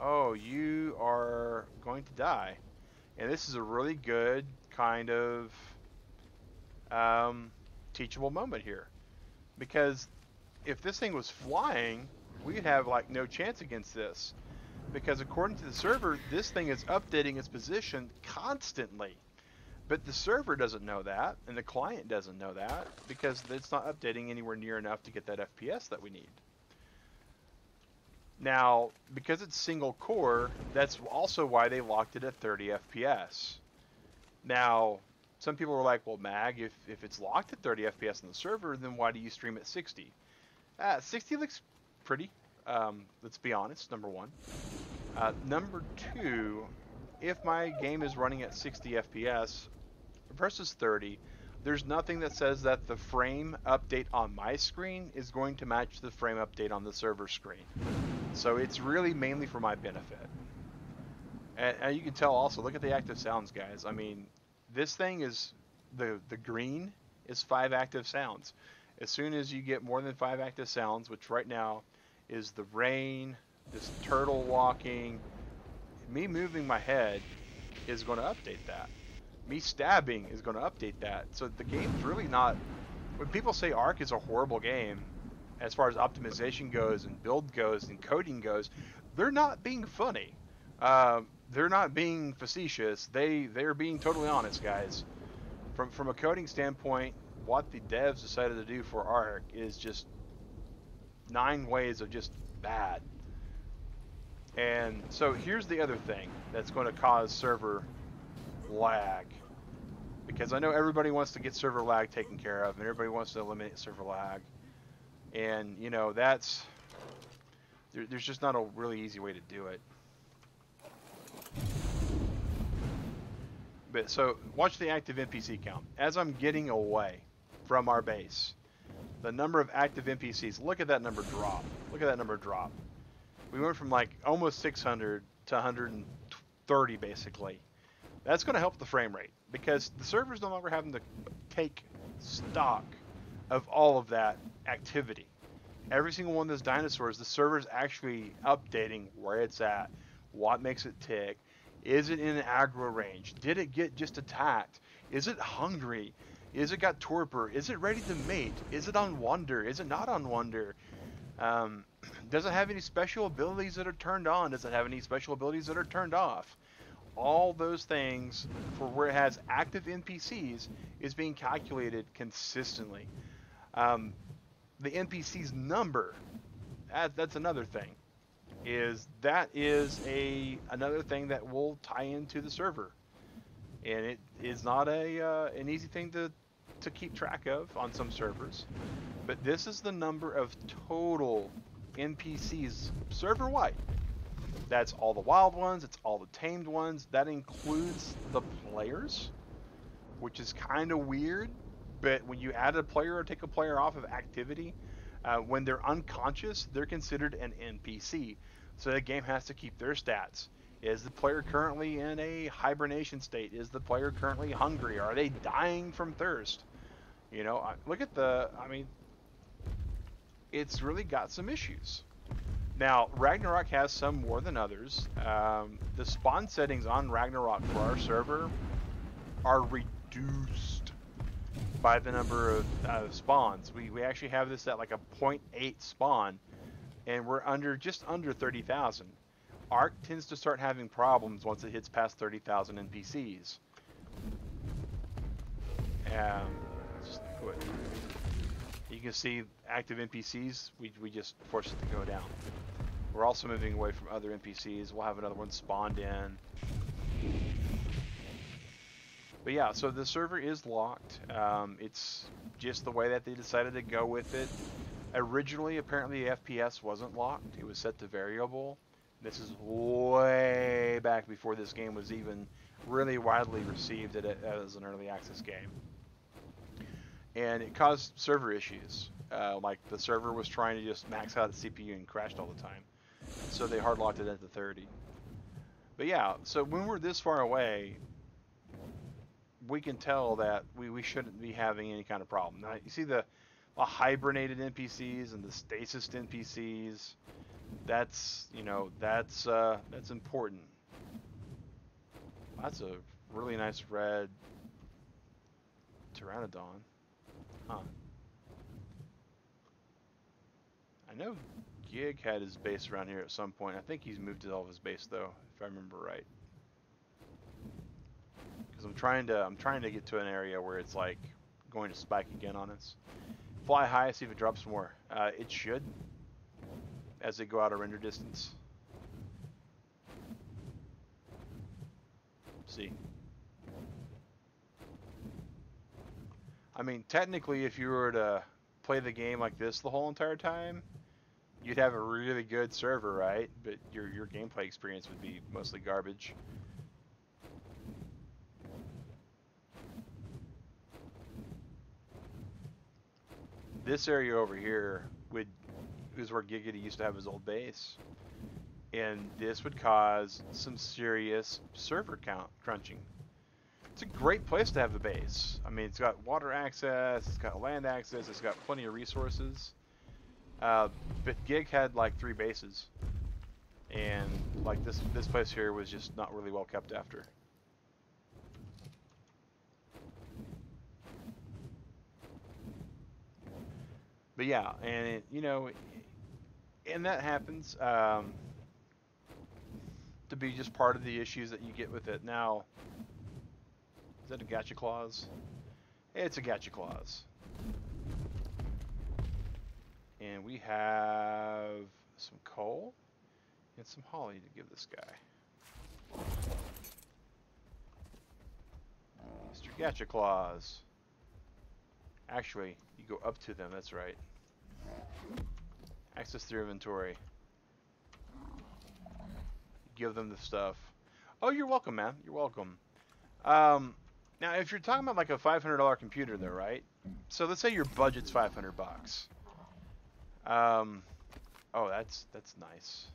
Oh, you are going to die. And this is a really good kind of teachable moment here. Because if this thing was flying, we'd have like no chance against this. because according to the server, this thing is updating its position constantly. But the server doesn't know that, and the client doesn't know that, because it's not updating anywhere near enough to get that FPS that we need. Now, because it's single core, that's also why they locked it at 30 FPS. Now, some people were like, well, Mag, if it's locked at 30 FPS on the server, then why do you stream at 60? 60 looks pretty, let's be honest, number one. Number two, if my game is running at 60 FPS versus 30, there's nothing that says that the frame update on my screen is going to match the frame update on the server screen. So it's really mainly for my benefit. And you can tell also, look at the active sounds, guys. I mean, this thing is, the green is 5 active sounds. As soon as you get more than 5 active sounds, which right now is the rain, this turtle walking, me moving my head is going to update that. Me stabbing is going to update that. So the game's really not... When people say ARK is a horrible game, as far as optimization goes and build goes and coding goes, they're not being funny. They're not being facetious. They're being totally honest, guys. From a coding standpoint, what the devs decided to do for ARK is just 9 ways of just bad. And so here's the other thing that's going to cause server lag, because I know everybody wants to get server lag taken care of, and everybody wants to eliminate server lag, and you know that's there's just not a really easy way to do it. But so watch the active NPC count as I'm getting away from our base. The number of active NPCs, look at that number drop. Look at that number drop. We went from like almost 600 to 130 basically. That's going to help the frame rate, because the server's no longer having to take stock of all of that activity. Every single one of those dinosaurs, the server's actually updating where it's at, what makes it tick. Is it in an aggro range? Did it get just attacked? Is it hungry? Is it got torpor? Is it ready to mate? Is it on wonder? Is it not on wonder? Does it have any special abilities that are turned on? Does it have any special abilities that are turned off? All those things for where it has active NPCs is being calculated consistently. The NPC's number, that's another thing. That is another thing that will tie into the server, and it is not an easy thing to keep track of on some servers. But this is the number of total NPCs server-wide. That's all the wild ones, it's all the tamed ones. That includes the players, which is kind of weird. But when you add a player or take a player off of activity, when they're unconscious, they're considered an NPC. So the game has to keep their stats. Is the player currently in a hibernation state? Is the player currently hungry? Are they dying from thirst? You know, look at I mean, it's really got some issues. Now, Ragnarok has some more than others. The spawn settings on Ragnarok for our server are reduced by the number of spawns. We actually have this at like a 0.8 spawn, and we're just under 30,000. ARK tends to start having problems once it hits past 30,000 NPCs. You can see active NPCs, we just force it to go down. We're also moving away from other NPCs. We'll have another one spawned in. But yeah, so the server is locked. It's just the way that they decided to go with it. Originally, apparently the FPS wasn't locked. It was set to variable. This is way back before this game was even really widely received as an early access game. And it caused server issues. Like the server was trying to just max out its CPU and crashed all the time. So they hard locked it into 30. But yeah, so when we're this far away, we can tell that we shouldn't be having any kind of problem. Now, you see the hibernated NPCs and the stasis NPCs. That's, you know, that's important. That's a really nice red pteranodon. Huh. I know Gig had his base around here at some point. I think he's moved all of his base though, if I remember right. Because I'm trying to get to an area where it's like going to spike again on us. Fly high, see if it drops more. It should, as they go out of render distance. See. I mean, technically, if you were to play the game like this the whole entire time, you'd have a really good server, right? But your gameplay experience would be mostly garbage. This area over here is where Giggity used to have his old base. And this would cause some serious server count crunching. It's a great place to have a base. I mean, it's got water access, it's got land access, it's got plenty of resources. But Gig had like 3 bases. And like this place here was just not really well kept after. But yeah, and it, you know, and that happens to be just part of the issues that you get with it. Now, is that a gacha clause? It's a gacha clause. And we have some coal and some holly to give this guy. Mr. Gacha clause. Actually, you go up to them, that's right. Access their inventory. Give them the stuff. Oh, you're welcome, man. You're welcome. Now, if you're talking about like a $500 computer, though, right? So let's say your budget's $500. Oh, that's nice.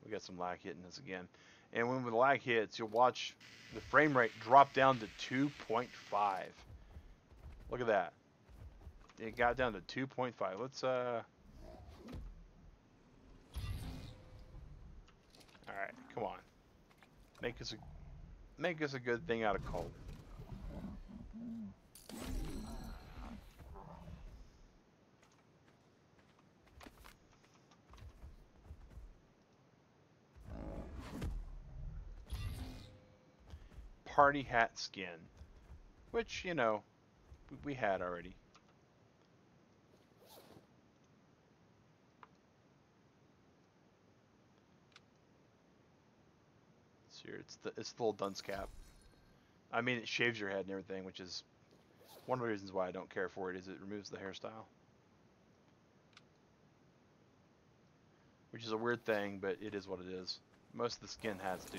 We got some lag hitting us again. And when the lag hits, you'll watch the frame rate drop down to 2.5. Look at that. It got down to 2.5. Let's Alright, come on. Make us a good thing out of coal. Party hat skin, which, you know, we had already. Here, it's the little dunce cap. I mean, it shaves your head and everything, which is one of the reasons why I don't care for it. Is it removes the hairstyle, which is a weird thing, but it is what it is. Most of the skin hats do.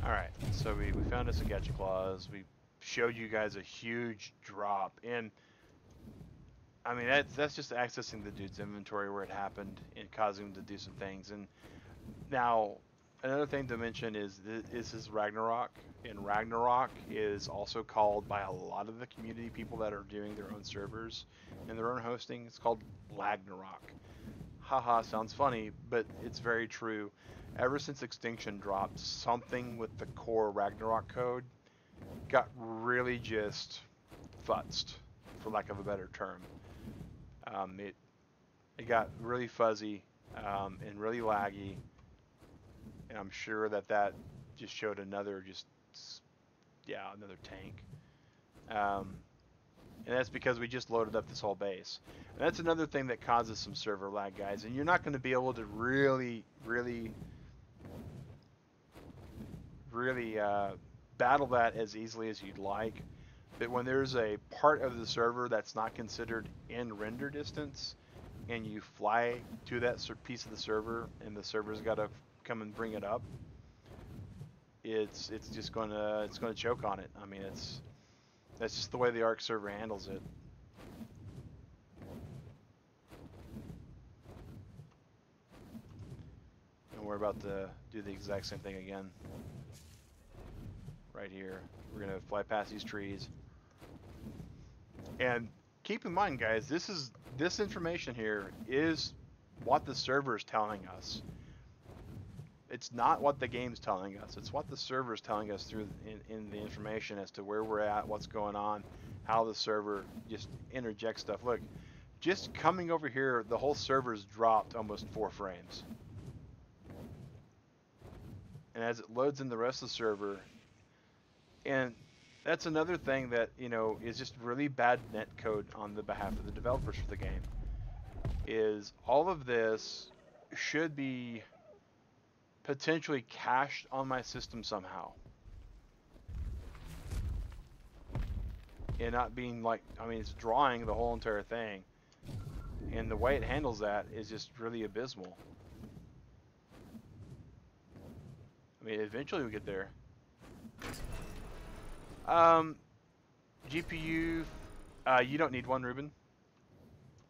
All right, so we found us a gacha clause. We showed you guys a huge drop, and I mean that's just accessing the dude's inventory where it happened and causing him to do some things. And now, another thing to mention is this is Ragnarok, and Ragnarok is also called by a lot of the community people that are doing their own servers and their own hosting. It's called Lagnarok. Haha, sounds funny, but it's very true. Ever since Extinction dropped, something with the core Ragnarok code got really just futzed, for lack of a better term. It got really fuzzy and really laggy. And I'm sure that just showed another another tank. And that's because we just loaded up this whole base. And that's another thing that causes some server lag, guys. And you're not going to be able to really battle that as easily as you'd like. But when there's a part of the server that's not considered in render distance, and you fly to that piece of the server, and the server's got to come and bring it up, it's gonna choke on it. I mean, that's just the way the ARK server handles it. And we're about to do the exact same thing again. Right here, we're gonna fly past these trees. And keep in mind, guys, this information here is what the server is telling us. It's not what the game's telling us. It's what the server's telling us through in the information as to where we're at, what's going on, how the server just interjects stuff. Look, just coming over here, the whole server's dropped almost 4 frames. And as it loads in the rest of the server, and that's another thing that, you know, is just really bad net code on the behalf of the developers for the game, is all of this should be potentially cached on my system somehow. And not being like, I mean, it's drawing the whole entire thing. And the way it handles that is just really abysmal. I mean, eventually we get there. GPU, you don't need one, Ruben.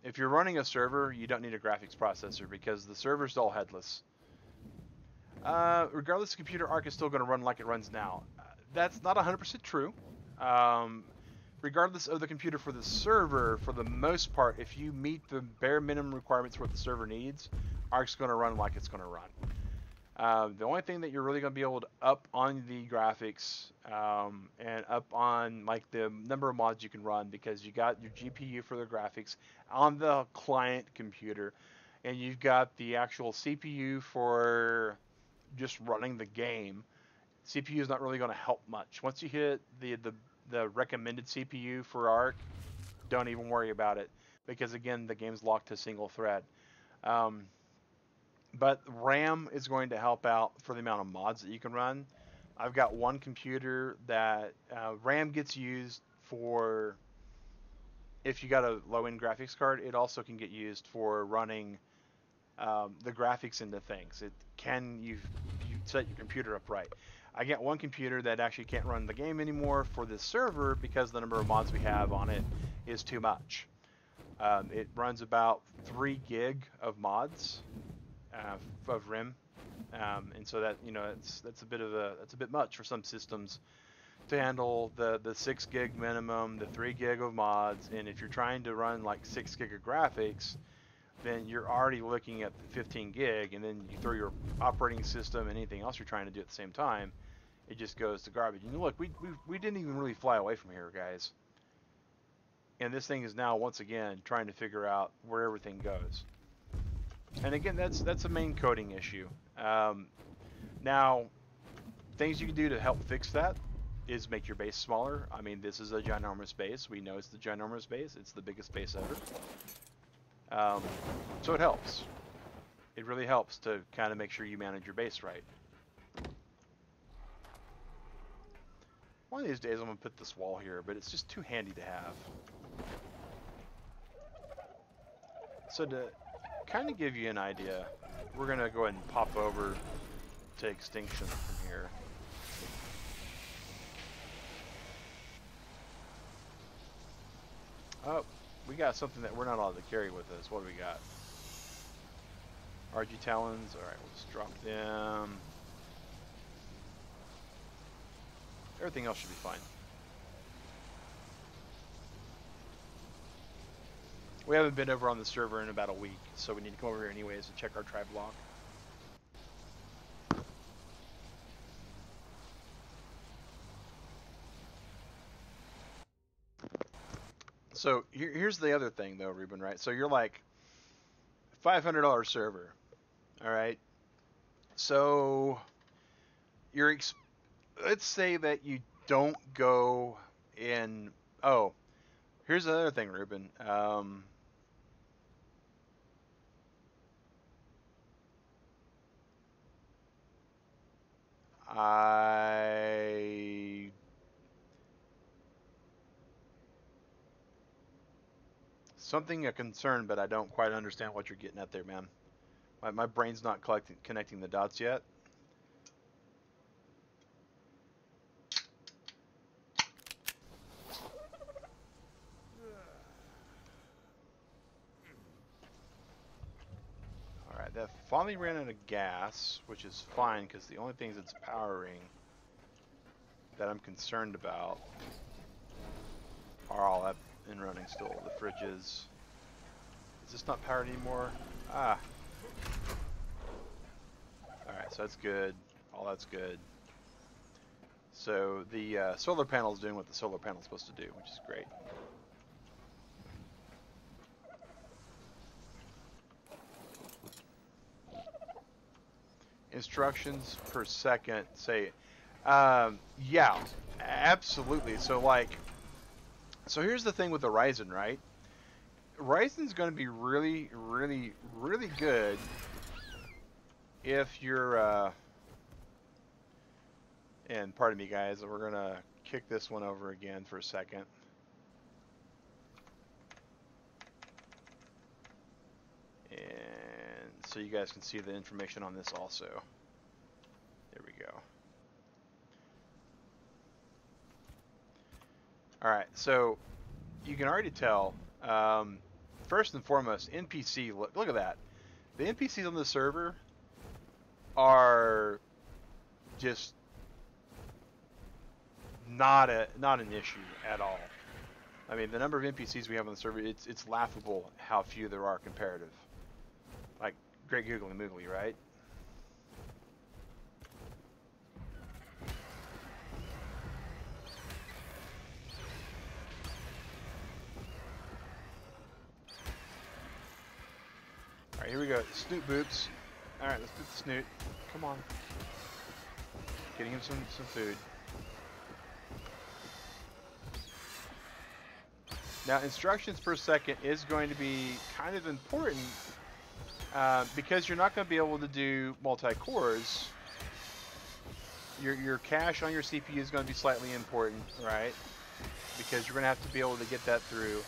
If you're running a server, you don't need a graphics processor because the server's all headless. Regardless, the computer ARK is still going to run like it runs now. That's not 100% true. Regardless of the computer for the server, for the most part, if you meet the bare minimum requirements for what the server needs, ARK's going to run like it's going to run. The only thing that you're really going to be able to up on the graphics and up on like the number of mods you can run, because you got your GPU for the graphics on the client computer, and you've got the actual CPU for just running the game. CPU is not really going to help much. Once you hit the recommended CPU for ARK, don't even worry about it, because again, the game's locked to single thread. But RAM is going to help out for the amount of mods that you can run. I've got one computer that RAM gets used for, if you got a low-end graphics card, it also can get used for running the graphics into things. It can, you set your computer up right. I got one computer that actually can't run the game anymore for this server because the number of mods we have on it is too much. It runs about 3 gig of mods of RAM, and so that, you know, that's a bit much for some systems to handle the 6 gig minimum, the 3 gig of mods, and if you're trying to run like 6 gig of graphics, then you're already looking at 15 gig, and then you throw your operating system and anything else you're trying to do at the same time, it just goes to garbage. And look, we didn't even really fly away from here, guys. And this thing is now once again trying to figure out where everything goes. And again, that's a main coding issue. Now, things you can do to help fix that is make your base smaller. I mean, this is a ginormous base. We know it's the ginormous base. It's the biggest base ever. So it helps. It really helps to kind of make sure you manage your base right. One of these days I'm going to put this wall here, but it's just too handy to have. So to kind of give you an idea, we're going to go ahead and pop over to extinction from here. Oh, we got something that we're not allowed to carry with us. What do we got? RG Talons. Alright, we'll just drop them. Everything else should be fine. We haven't been over on the server in about a week, so we need to come over here anyways to check our tribe log. So here's the other thing though, Ruben, right? So you're like $500 server, all right? So you're let's say that you don't go in. Oh, here's the other thing, Ruben. Something a concern, but I don't quite understand what you're getting at there, man. My brain's not connecting the dots yet. Alright, that finally ran out of gas, which is fine, because the only things it's powering that I'm concerned about are all up and running still. The fridges. Is this not powered anymore? Ah. Alright, so so that's good. All that's good. So the solar panel is doing what the solar panel is supposed to do, which is great. Instructions per second. Say, yeah, absolutely. So like, so here's the thing with the Ryzen, right? Ryzen's going to be really, really, really good if you're, and pardon me guys, we're going to kick this one over again for a second. And so you guys can see the information on this also. There we go. Alright, so you can already tell, first and foremost, NPC, look at that. The NPCs on the server are just not an issue at all. I mean, the number of NPCs we have on the server, it's laughable how few there are comparative. Like, great googly moogly, right? Alright, here we go. Snoot boops. Alright, let's put the Snoot. Come on. Getting him some food. Now, instructions per second is going to be kind of important because you're not going to be able to do multi-cores. Your cache on your CPU is going to be slightly important, right? Because you're going to have to be able to get that through.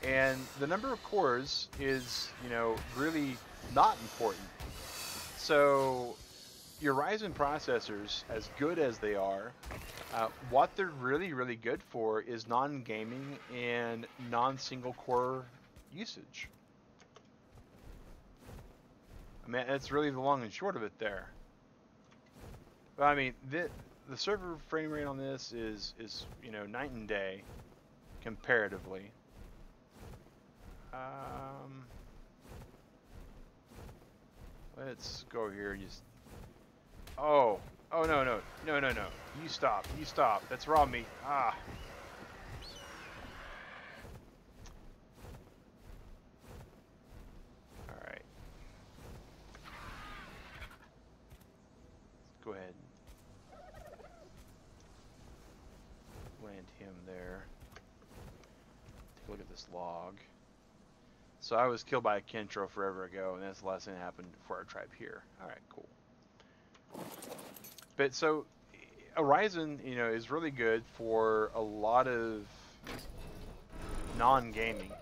And the number of cores is, you know, really not important. So your Ryzen processors, as good as they are, what they're really, really good for is non-gaming and non-single core usage. I mean, that's really the long and short of it there. But I mean, the server frame rate on this is you know, night and day comparatively. Let's go here. Just oh no. You stop. That's raw meat. Ah. All right. Let's go ahead. Land him there. Take a look at this log. So I was killed by a Kentro forever ago, and that's the last thing that happened for our tribe here. Alright, cool. But so, a Ryzen, you know, is really good for a lot of non-gaming.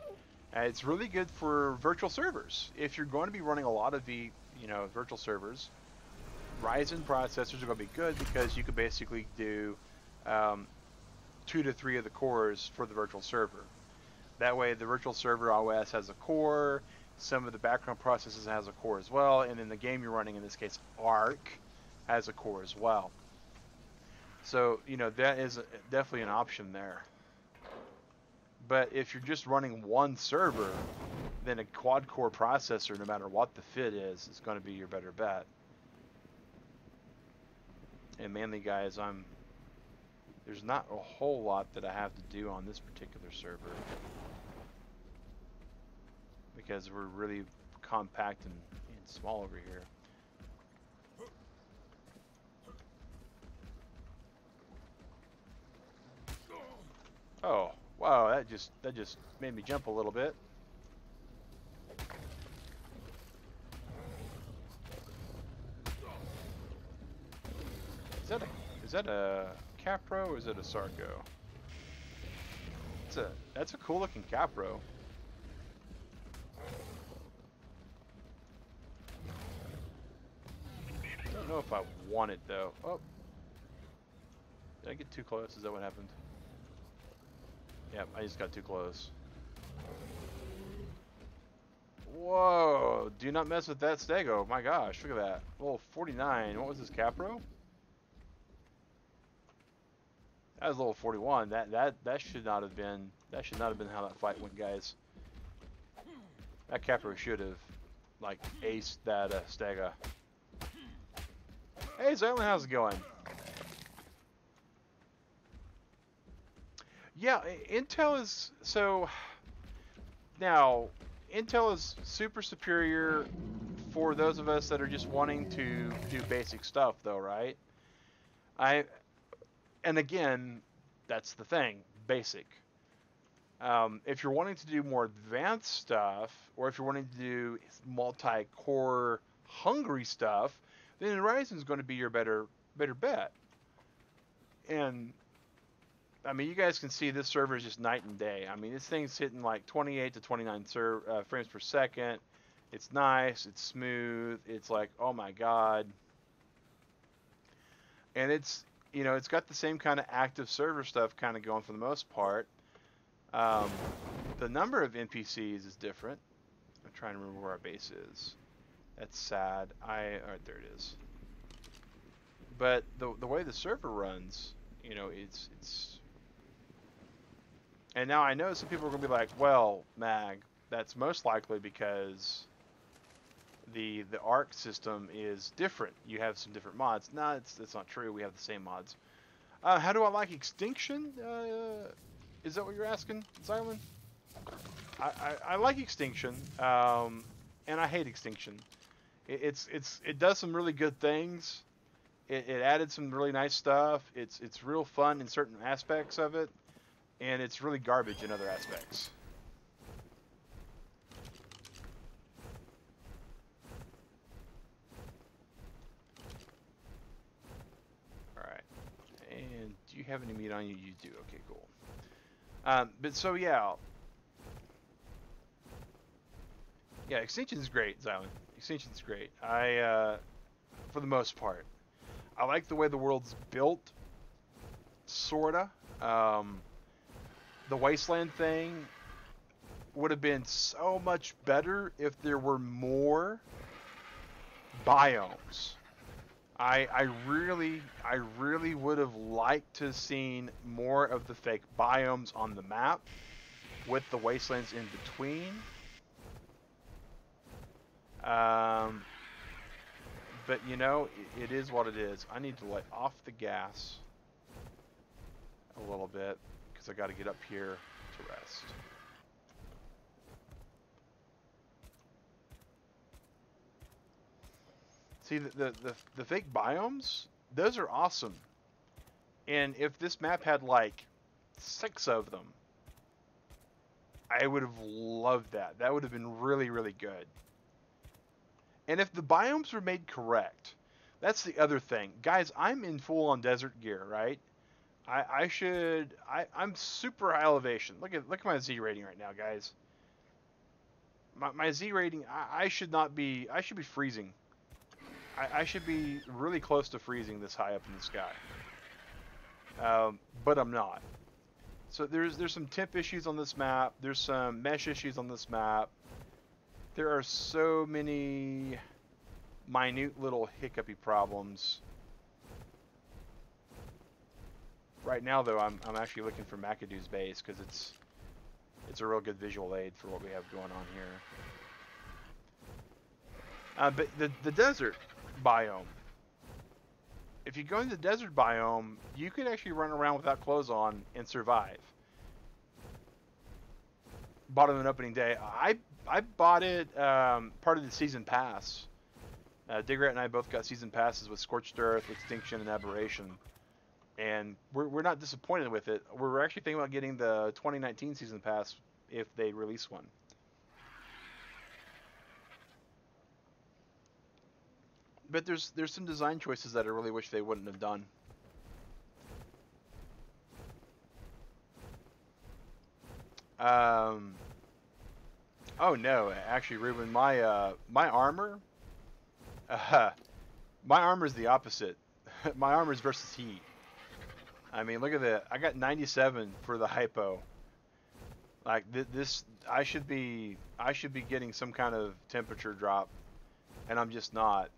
It's really good for virtual servers. If you're going to be running a lot of virtual servers, Ryzen processors are going to be good because you could basically do 2 to 3 of the cores for the virtual server. That way, the virtual server OS has a core, some of the background processes has a core as well, and then the game you're running, in this case ARK, has a core as well. So, you know, that is definitely an option there. But if you're just running one server, then a quad-core processor, no matter what the fit is going to be your better bet. And mainly, guys, there's not a whole lot that I have to do on this particular server, because we're really compact and small over here. Oh, wow, that just made me jump a little bit. Is that a Capro or is it a Sarco? That's a cool looking Capro. I don't know if I want it though. Oh, did I get too close? Is that what happened? Yep, I just got too close. Whoa, do not mess with that Stego. My gosh, look at that. Level 49. What was this, Capro? That was level 41. That should not have been how that fight went, guys. That Capro should have like aced that Stega. Hey, Zylan, how's it going? Yeah, Intel is so now. Intel is super superior for those of us that are just wanting to do basic stuff, though, right? I and again, that's the thing, basic. If you're wanting to do more advanced stuff, or if you're wanting to do multi-core hungry stuff, then Horizon is going to be your better bet. And I mean, you guys can see this server is just night and day. I mean, this thing's hitting like 28 to 29 frames per second. It's nice. It's smooth. It's like, oh my god. And it's, you know, it's got the same kind of active server stuff kind of going for the most part. The number of NPCs is different. I'm trying to remember where our base is. That's sad. Alright, there it is. But the way the server runs, you know, it's. And now I know some people are gonna be like, well, Mag, that's most likely because the ARK system is different. You have some different mods. No, it's not true. We have the same mods. How do I like Extinction? Is that what you're asking, Zylan? I like Extinction, and I hate Extinction. It does some really good things. It added some really nice stuff. It's real fun in certain aspects of it, and it's really garbage in other aspects. All right. And do you have any meat on you? You do. Okay, cool. But so yeah. Yeah, Extinction's great, Zylan. Extinction's great. For the most part, I like the way the world's built. Sorta. The Wasteland thing would have been so much better if there were more biomes. I really would have liked to have seen more of the fake biomes on the map with the wastelands in between. But you know, it is what it is. I need to let off the gas a little bit because I got to get up here to rest. See, the fake biomes, those are awesome. And if this map had like 6 of them, I would have loved that. That would have been really, really good. And if the biomes were made correct, that's the other thing. Guys, I'm in full-on desert gear, right? I'm super high elevation. Look at my Z rating right now, guys. My Z rating, I should be freezing. I should be really close to freezing this high up in the sky. But I'm not. So there's some temp issues on this map. There's some mesh issues on this map. There are so many minute little hiccupy problems. Right now, though, I'm actually looking for McAdoo's base because it's a real good visual aid for what we have going on here. But the desert biome. If you go in the desert biome, you could actually run around without clothes on and survive. Bought it on opening day. I bought it part of the season pass. Digrat and I both got season passes with Scorched Earth, Extinction, and Aberration. And we're not disappointed with it. We're actually thinking about getting the 2019 season pass if they release one. But there's some design choices that I really wish they wouldn't have done. Oh no, actually, Ruben, my my armor is the opposite. My armor is versus heat. I mean, look at that. I got 97 for the hypo. Like this, I should be getting some kind of temperature drop, and I'm just not.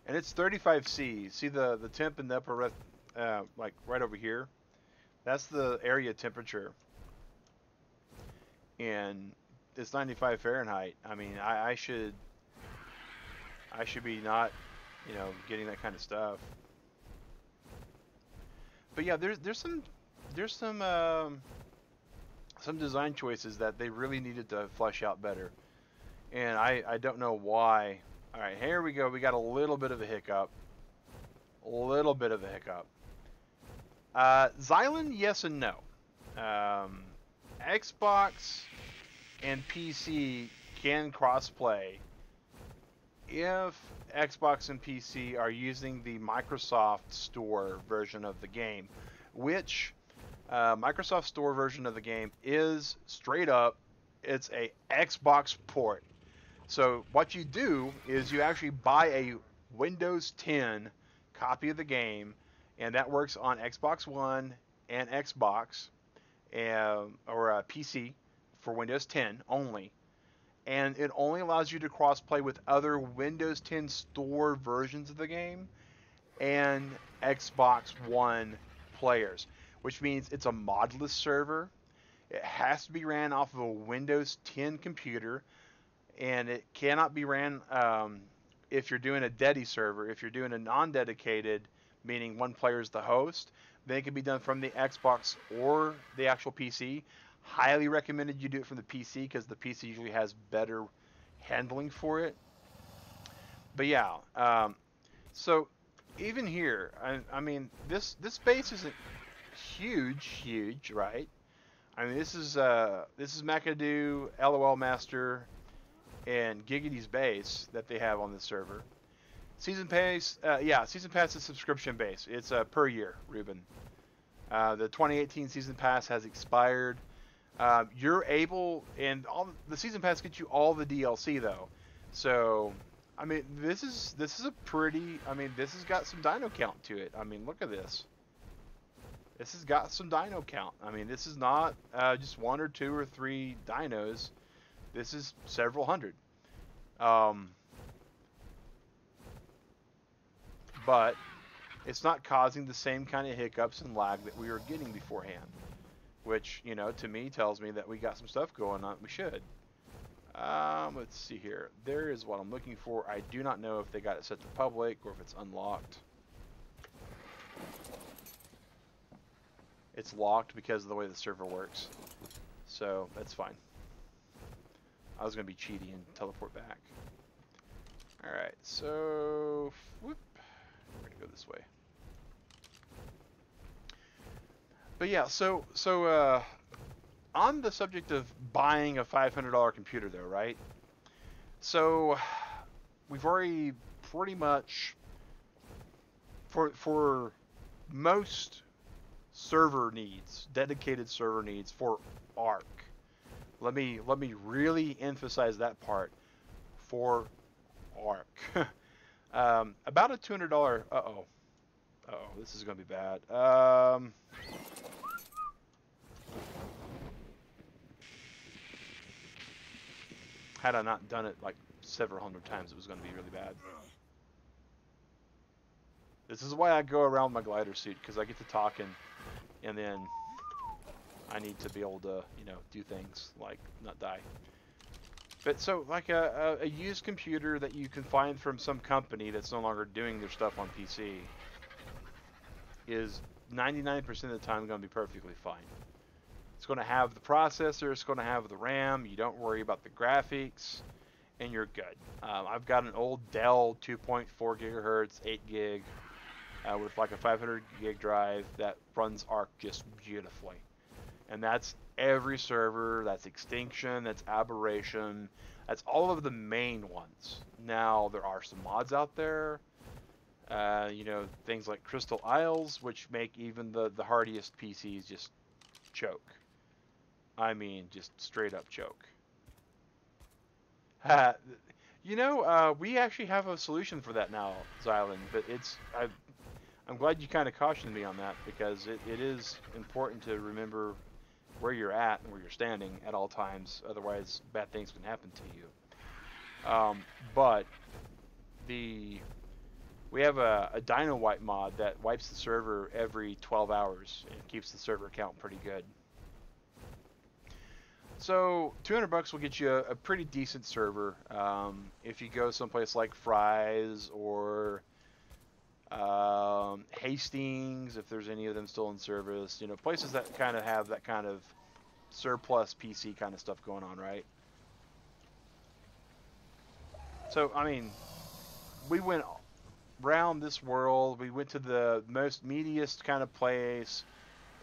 And it's 35 C. See the temp in the upper like right over here. That's the area temperature, and it's 95 Fahrenheit. I mean, I should be not you know, getting that kind of stuff. But yeah, some design choices that they really needed to flesh out better, and I don't know why. All right, here we go. We got a little bit of a hiccup. A little bit of a hiccup. Xylan, yes and no. Xbox and PC can cross-play if Xbox and PC are using the Microsoft Store version of the game, which Microsoft Store version of the game is straight up, it's a Xbox port. So what you do is you actually buy a Windows 10 copy of the game, and that works on Xbox One and Xbox, or PC for Windows 10 only. And it only allows you to cross-play with other Windows 10 Store versions of the game and Xbox One players, which means it's a modless server. It has to be ran off of a Windows 10 computer, and it cannot be ran if you're doing a dedi server. If you're doing a non-dedicated, meaning one player is the host, then it can be done from the Xbox or the actual PC. Highly recommended you do it from the PC because the PC usually has better handling for it. But yeah, so even here, I mean, this base isn't huge, right? I mean, this is McAdoo, LOL Master, and Giggity's base that they have on this server. Season pass, Season pass is subscription base. It's per year, Ruben. The 2018 season pass has expired. You're able, and all the season pass gets you all the DLC though. So, I mean, this is a pretty. I mean, this has got some dino count to it. I mean, look at this. This has got some dino count. I mean, this is not just one or two or three dinos. This is several hundred. But it's not causing the same kind of hiccups and lag that we were getting beforehand, which, you know, to me tells me that we got some stuff going on. We should. Let's see here. There is what I'm looking for. I do not know if they got it set to public or if it's unlocked. It's locked because of the way the server works. So that's fine. I was going to be cheaty and teleport back. Alright, so whoop, we're going to go this way. But yeah, so on the subject of buying a $500 computer though, right? So we've already pretty much, for most server needs, dedicated server needs for ARK. Let me really emphasize that part. For ARK. About a $200. Uh-oh, this is gonna be bad. Had I not done it like several hundred times, it was gonna be really bad. This is why I go around my glider suit, because I get to talking, and then I need to be able to, you know, do things like not die. But so, like a used computer that you can find from some company that's no longer doing their stuff on PC is 99% of the time going to be perfectly fine. It's going to have the processor, it's going to have the RAM, you don't worry about the graphics, and you're good. I've got an old Dell 2.4 gigahertz, 8 gig, with like a 500 gig drive that runs ARK just beautifully. And that's every server, that's Extinction, that's Aberration, that's all of the main ones. Now, there are some mods out there, you know, things like Crystal Isles, which make even the hardiest PCs just choke. I mean, just straight up choke. You know, we actually have a solution for that now, Xylan, but I'm glad you kind of cautioned me on that, because it is important to remember where you're at and where you're standing at all times. Otherwise, bad things can happen to you. But we have a dino wipe mod that wipes the server every 12 hours and keeps the server count pretty good. So $200 will get you a pretty decent server. If you go someplace like Fry's or Hastings, if there's any of them still in service. You know, places that kind of have that kind of surplus PC kind of stuff going on, right? So, I mean, we went around this world. We went to the most meatiest kind of place,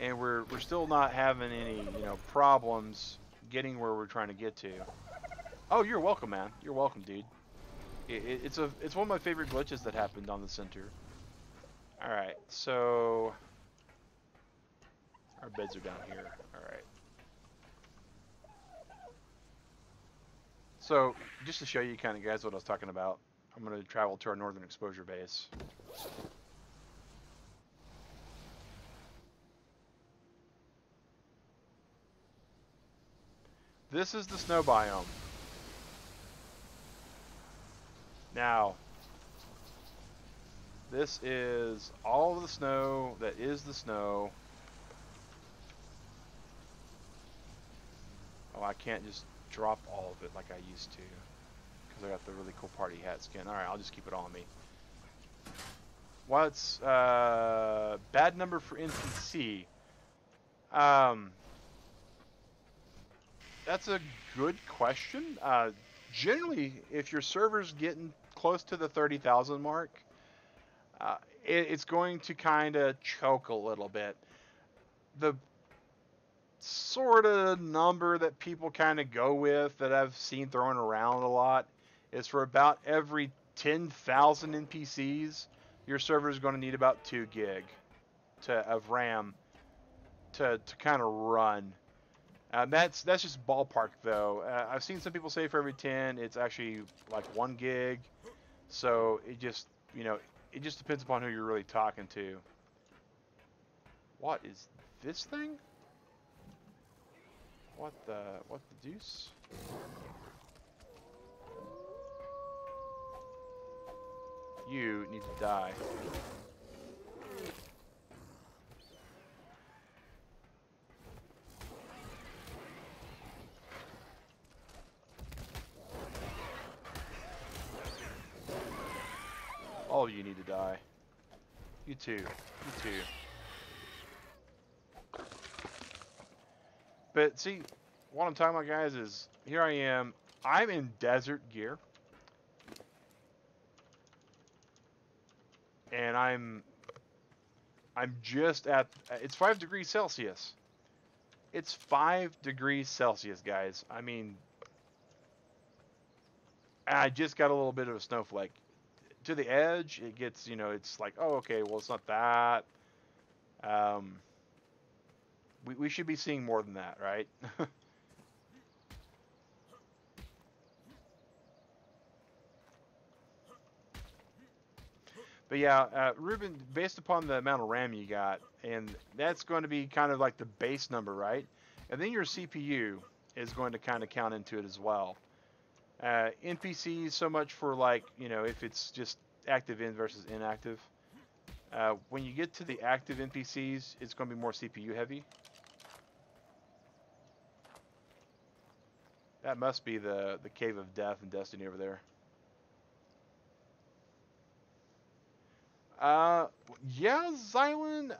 and we're still not having any, you know, problems getting where we're trying to get to. Oh, you're welcome, man. You're welcome, dude. It's one of my favorite glitches that happened on the center. All right, so our beds are down here. All right. So just to show you kind of guys what I was talking about, I'm going to travel to our northern exposure base. This is the snow biome. Now, this is all of the snow that is the snow. Oh, I can't just drop all of it like I used to, because I got the really cool party hat skin. Alright, I'll just keep it all on me. What's bad number for NPC? That's a good question. Generally, if your server's getting close to the 30,000 mark, it's going to kind of choke a little bit. The sort of number that people kind of go with that I've seen thrown around a lot is for about every 10,000 NPCs, your server is going to need about 2 gig of RAM to kind of run. That's just ballpark though. I've seen some people say for every 10, it's actually like 1 gig. So it just, you know, it just depends upon who you're really talking to. What is this thing? What the deuce? You need to die. All of you need to die. You too. You too. But see, what I'm talking about, guys, is here I am. I'm in desert gear. And I'm just at, it's 5 degrees Celsius. It's 5 degrees Celsius, guys. I mean, I just got a little bit of a snowflake. To the edge, it gets, you know, it's like, oh, okay, well, it's not that. We should be seeing more than that, right? But yeah, Ruben, based upon the amount of RAM you got, and that's going to be kind of like the base number, right? And then your CPU is going to kind of count into it as well. NPCs, so much for like, you know, if it's just active in versus inactive. When you get to the active NPCs, it's going to be more CPU heavy. That must be the Cave of Death and Destiny over there. Yeah, Xylan,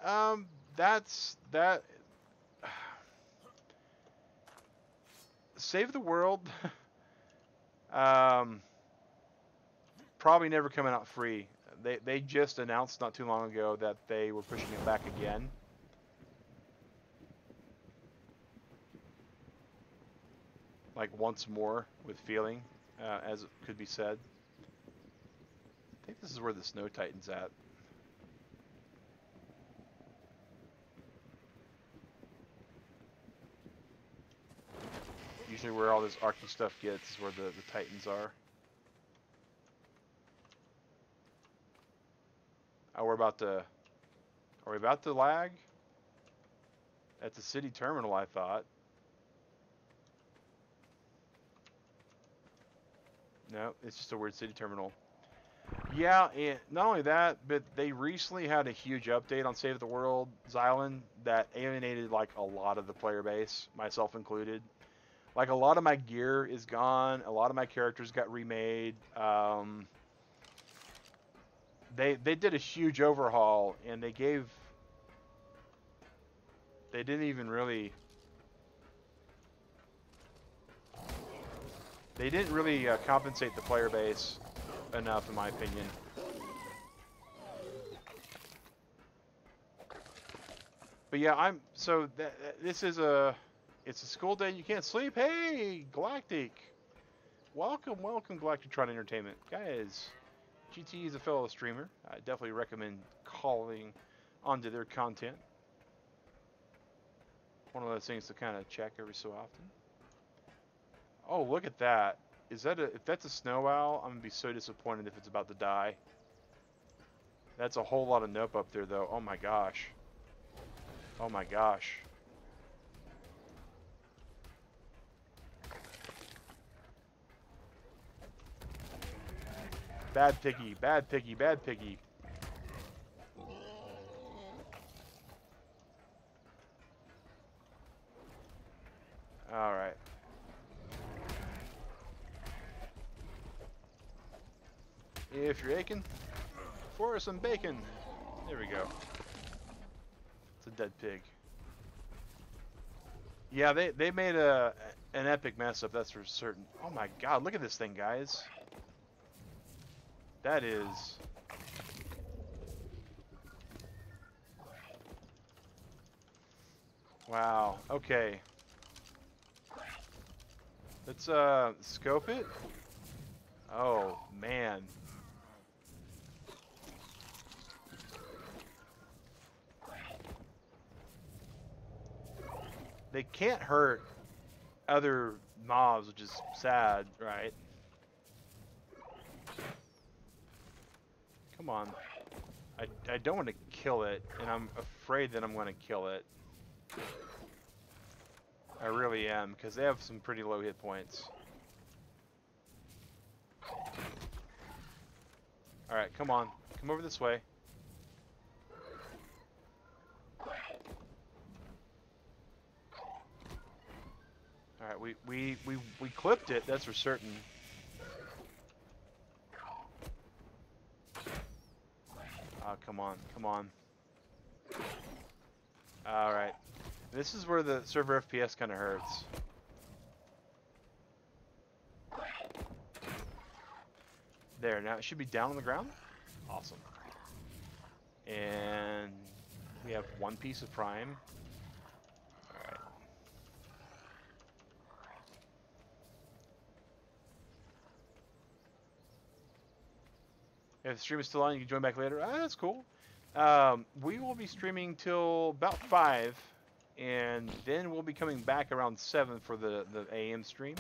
that. Save the World, probably never coming out free. They just announced not too long ago that they were pushing it back again. Like once more with feeling, as it could be said. I think this is where the Snow Titan's at. Usually where all this Arky stuff gets is where the Titans are. Oh, are we about to lag? At the city terminal, I thought. No, it's just a weird city terminal. Yeah, and not only that, but they recently had a huge update on Save the World, Xylan, that alienated like a lot of the player base, myself included. Like a lot of my gear is They did a huge overhaul, and they didn't even really compensate the player base enough, in my opinion. But yeah, this is it's a school day. You can't sleep. Hey, Galactic, welcome, Galactic Entertainment, guys. GT is a fellow streamer. I definitely recommend calling onto their content. One of those things to kind of check every so often. Oh, look at that. If that's a snow owl, I'm gonna be so disappointed if it's about to die. That's a whole lot of nope up there, though. Oh my gosh. Oh my gosh. Bad piggy, bad piggy, bad piggy. Alright. If you're aching for some bacon. There we go. It's a dead pig. Yeah, they made an epic mess up, that's for certain. Oh my god, look at this thing, guys. That is... Wow, okay. Let's scope it. Oh man. They can't hurt other mobs, which is sad, right? Come on. I don't want to kill it, and I'm afraid that I'm going to kill it. I really am, because they have some pretty low hit points. Alright, come on. Come over this way. Alright, we clipped it, that's for certain. Oh, come on, come on. Alright. This is where the server FPS kind of hurts. There, now it should be down on the ground. Awesome. And we have one piece of prime. Alright. If the stream is still on, you can join back later. Ah, that's cool. We will be streaming till about 5. And then we'll be coming back around 7 for the AM stream.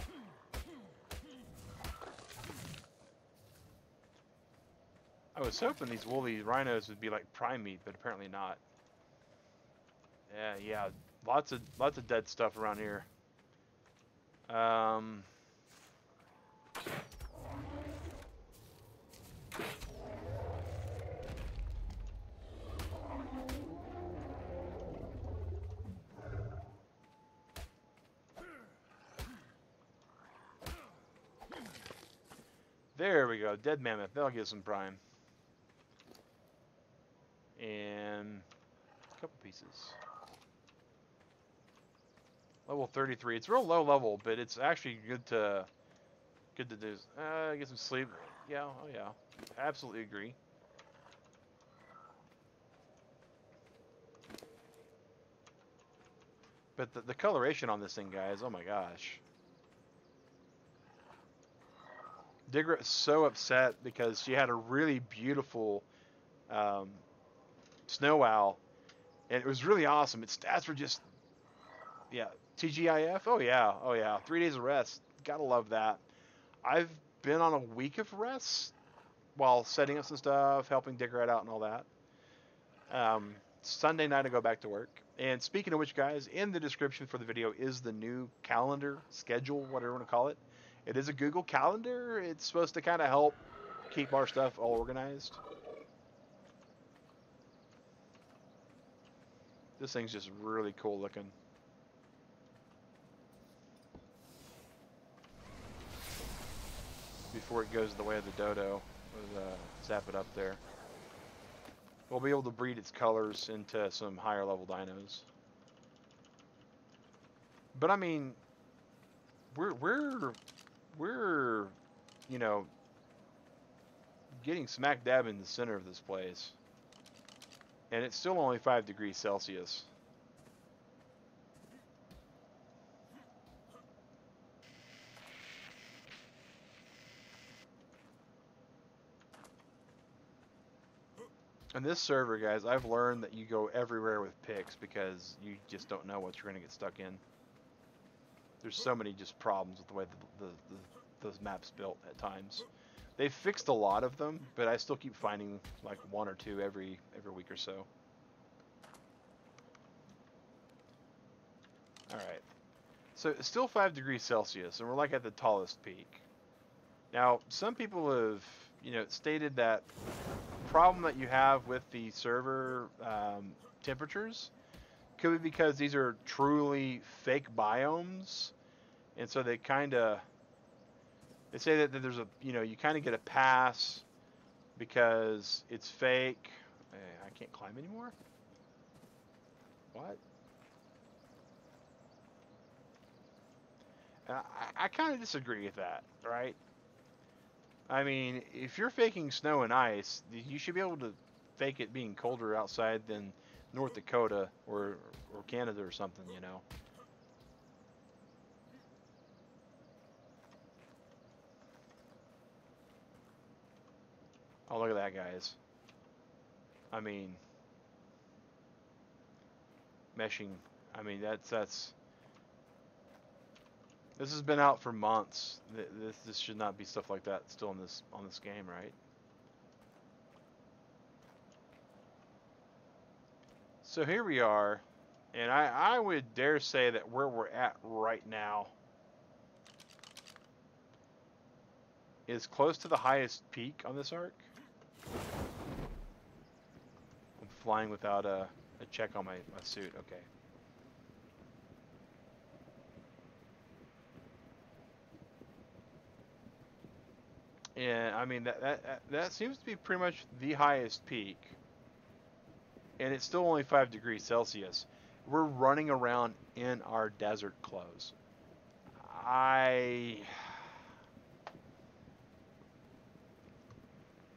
I was hoping these woolly rhinos would be like prime meat, but apparently not. Yeah, lots of dead stuff around here. There we go, dead mammoth. That'll get some prime. And a couple pieces. Level 33. It's real low level, but it's actually good to do. Get some sleep. Yeah, oh yeah. Absolutely agree. But the coloration on this thing, guys, oh my gosh. Digger is so upset because she had a really beautiful snow owl, and it was really awesome. Its stats were just, yeah, TGIF. Oh yeah, 3 days of rest. Gotta love that. I've been on a week of rest while setting up some stuff, helping Digger out and all that. Sunday night I go back to work. And speaking of which, guys, in the description for the video is the new calendar schedule, whatever you want to call it. It is a Google Calendar. It's supposed to kind of help keep our stuff all organized. This thing's just really cool looking. Before it goes the way of the dodo, we'll zap it up there. we'll be able to breed its colors into some higher level dinos. But I mean, we're you know, getting smack dab in the center of this place, and it's still only 5 degrees Celsius. And this server, guys, I've learned that you go everywhere with picks because you just don't know what you're going to get stuck in. There's so many just problems with the way those maps built at times. They've fixed a lot of them, but I still keep finding like 1 or 2 every week or so. Alright. So it's still 5 degrees Celsius, and we're like at the tallest peak. Now, some people have, stated that problem that you have with the server temperatures could be because these are truly fake biomes, and so they say that there's you kind of get a pass because it's fake. I can't climb anymore? What? I kind of disagree with that, right? I mean, if you're faking snow and ice, you should be able to fake it being colder outside than North Dakota or Canada or something, Oh, look at that, guys. I mean, meshing. I mean, this has been out for months. This should not be stuff like that still on this game, right? So here we are, and I would dare say that where we're at right now is close to the highest peak on this arc. I'm flying without a check on my suit. Okay. And I mean that seems to be pretty much the highest peak, and it's still only 5 degrees Celsius. We're running around in our desert clothes. I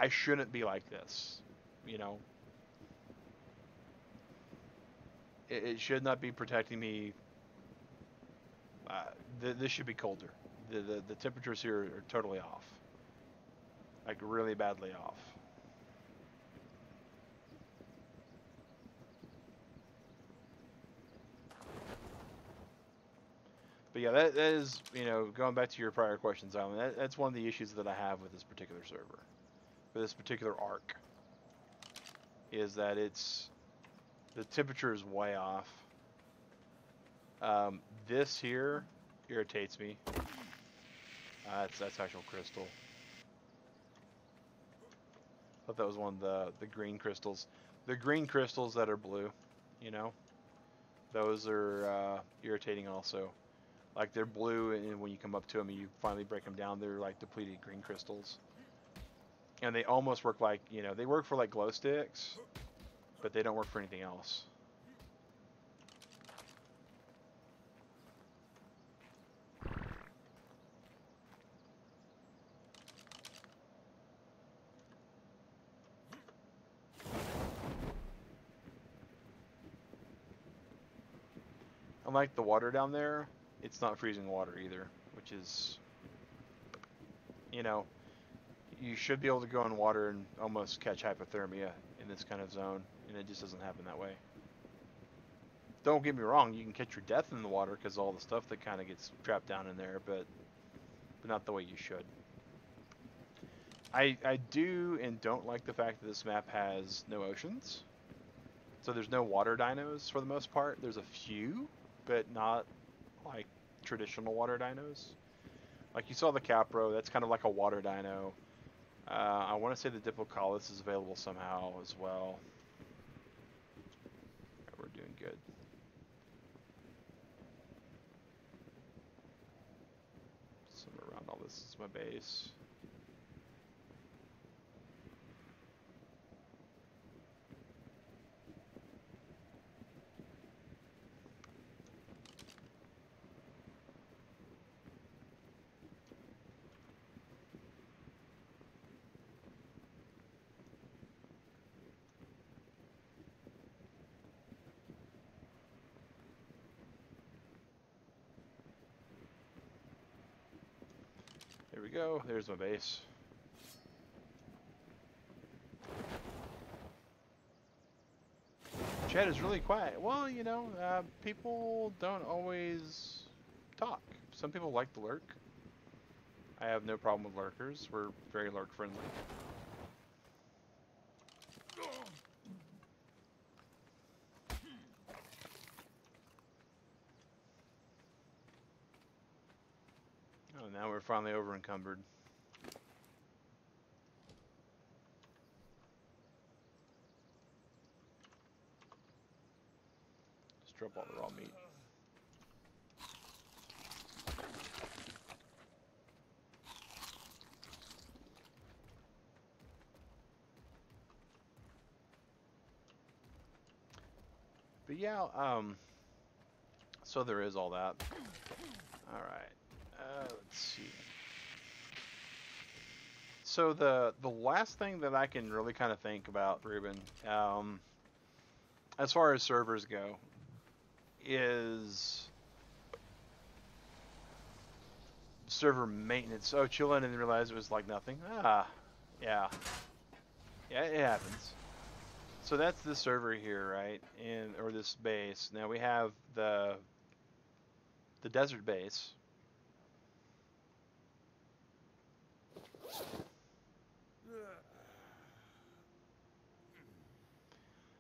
shouldn't be like this, It should not be protecting me. This should be colder. The temperatures here are totally off. Like really badly off. But yeah, that is, going back to your prior questions, Alan, that's one of the issues that I have with this particular server. For this particular arc. Is that the temperature is way off. This here irritates me. That's actual crystal. I thought that was one of the green crystals. The green crystals that are blue, those are irritating also. Like they're blue, and when you come up to them and you finally break them down, they're like depleted green crystals. And they almost work like, they work for like glow sticks, but they don't work for anything else. Unlike the water down there, it's not freezing water either, which is, you should be able to go in water and almost catch hypothermia in this kind of zone, and it just doesn't happen that way. Don't get me wrong, you can catch your death in the water because all the stuff that kind of gets trapped down in there, but not the way you should. I do and don't like the fact that this map has no oceans. So there's no water dinos for the most part. There's a few, but not like traditional water dinos. Like you saw the Capro, that's kind of like a water dino. I want to say the Diplocalus is available somehow as well. Right, we're doing good. Somewhere around all this is my base. we go. There's my base. Chat is really quiet. Well, you know, people don't always talk. Some people like to lurk. I have no problem with lurkers. We're very lurk friendly. Oh, now we're finally over encumbered. Just drop all the raw meat. But yeah, so there is all that. All right, let's see. So the last thing that I can really kind of think about, Ruben, as far as servers go, is server maintenance. Oh, chill in and realize it was like nothing. Ah, yeah, it happens. So that's the server here, right? Or this base. Now we have the desert base.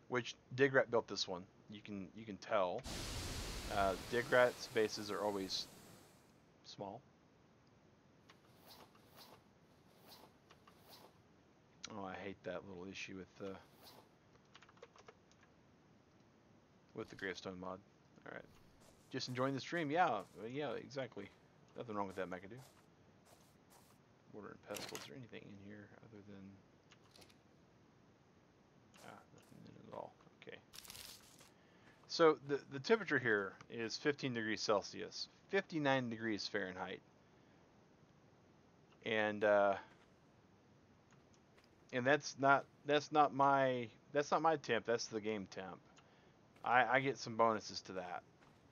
Which Digrat built this one. You can tell. Digrat's bases are always small. Oh, I hate that little issue with the gravestone mod. All right, just enjoying the stream. Yeah, exactly. Nothing wrong with that, McAdoo. Water and pestle. Is there anything in here other than? Nothing in it at all. Okay. So the temperature here is 15 degrees Celsius, 59 degrees Fahrenheit, and that's not my temp. That's the game temp. I get some bonuses to that,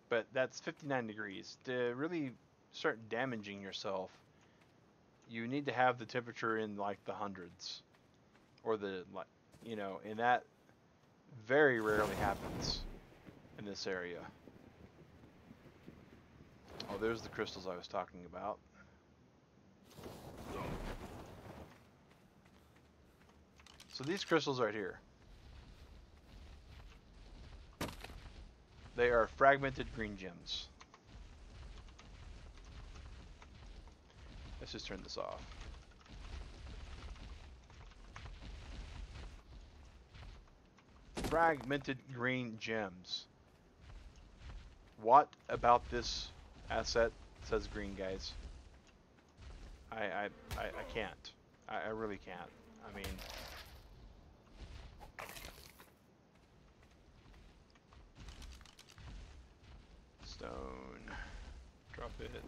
but that's 59 degrees. To really start damaging yourself, you need to have the temperature in like the hundreds, or and that very rarely happens in this area. Oh, there's the crystals I was talking about. So these crystals right here, they are fragmented green gems. Let's just turn this off. Fragmented green gems. What about this asset says green, guys? I can't. I really can't. I mean, stone. Drop it.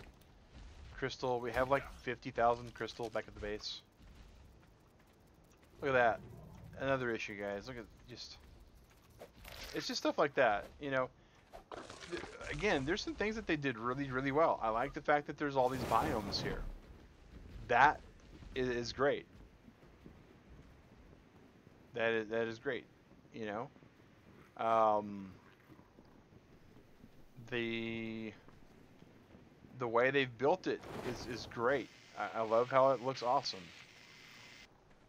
Crystal. We have like 50,000 crystal back at the base. Look at that. Another issue, guys. Look at just. It's just stuff like that, you know. Again, there's some things that they did really, really well. I like the fact that there's all these biomes here. That is great. That is great, you know. The way they've built it is great. I love how it looks awesome.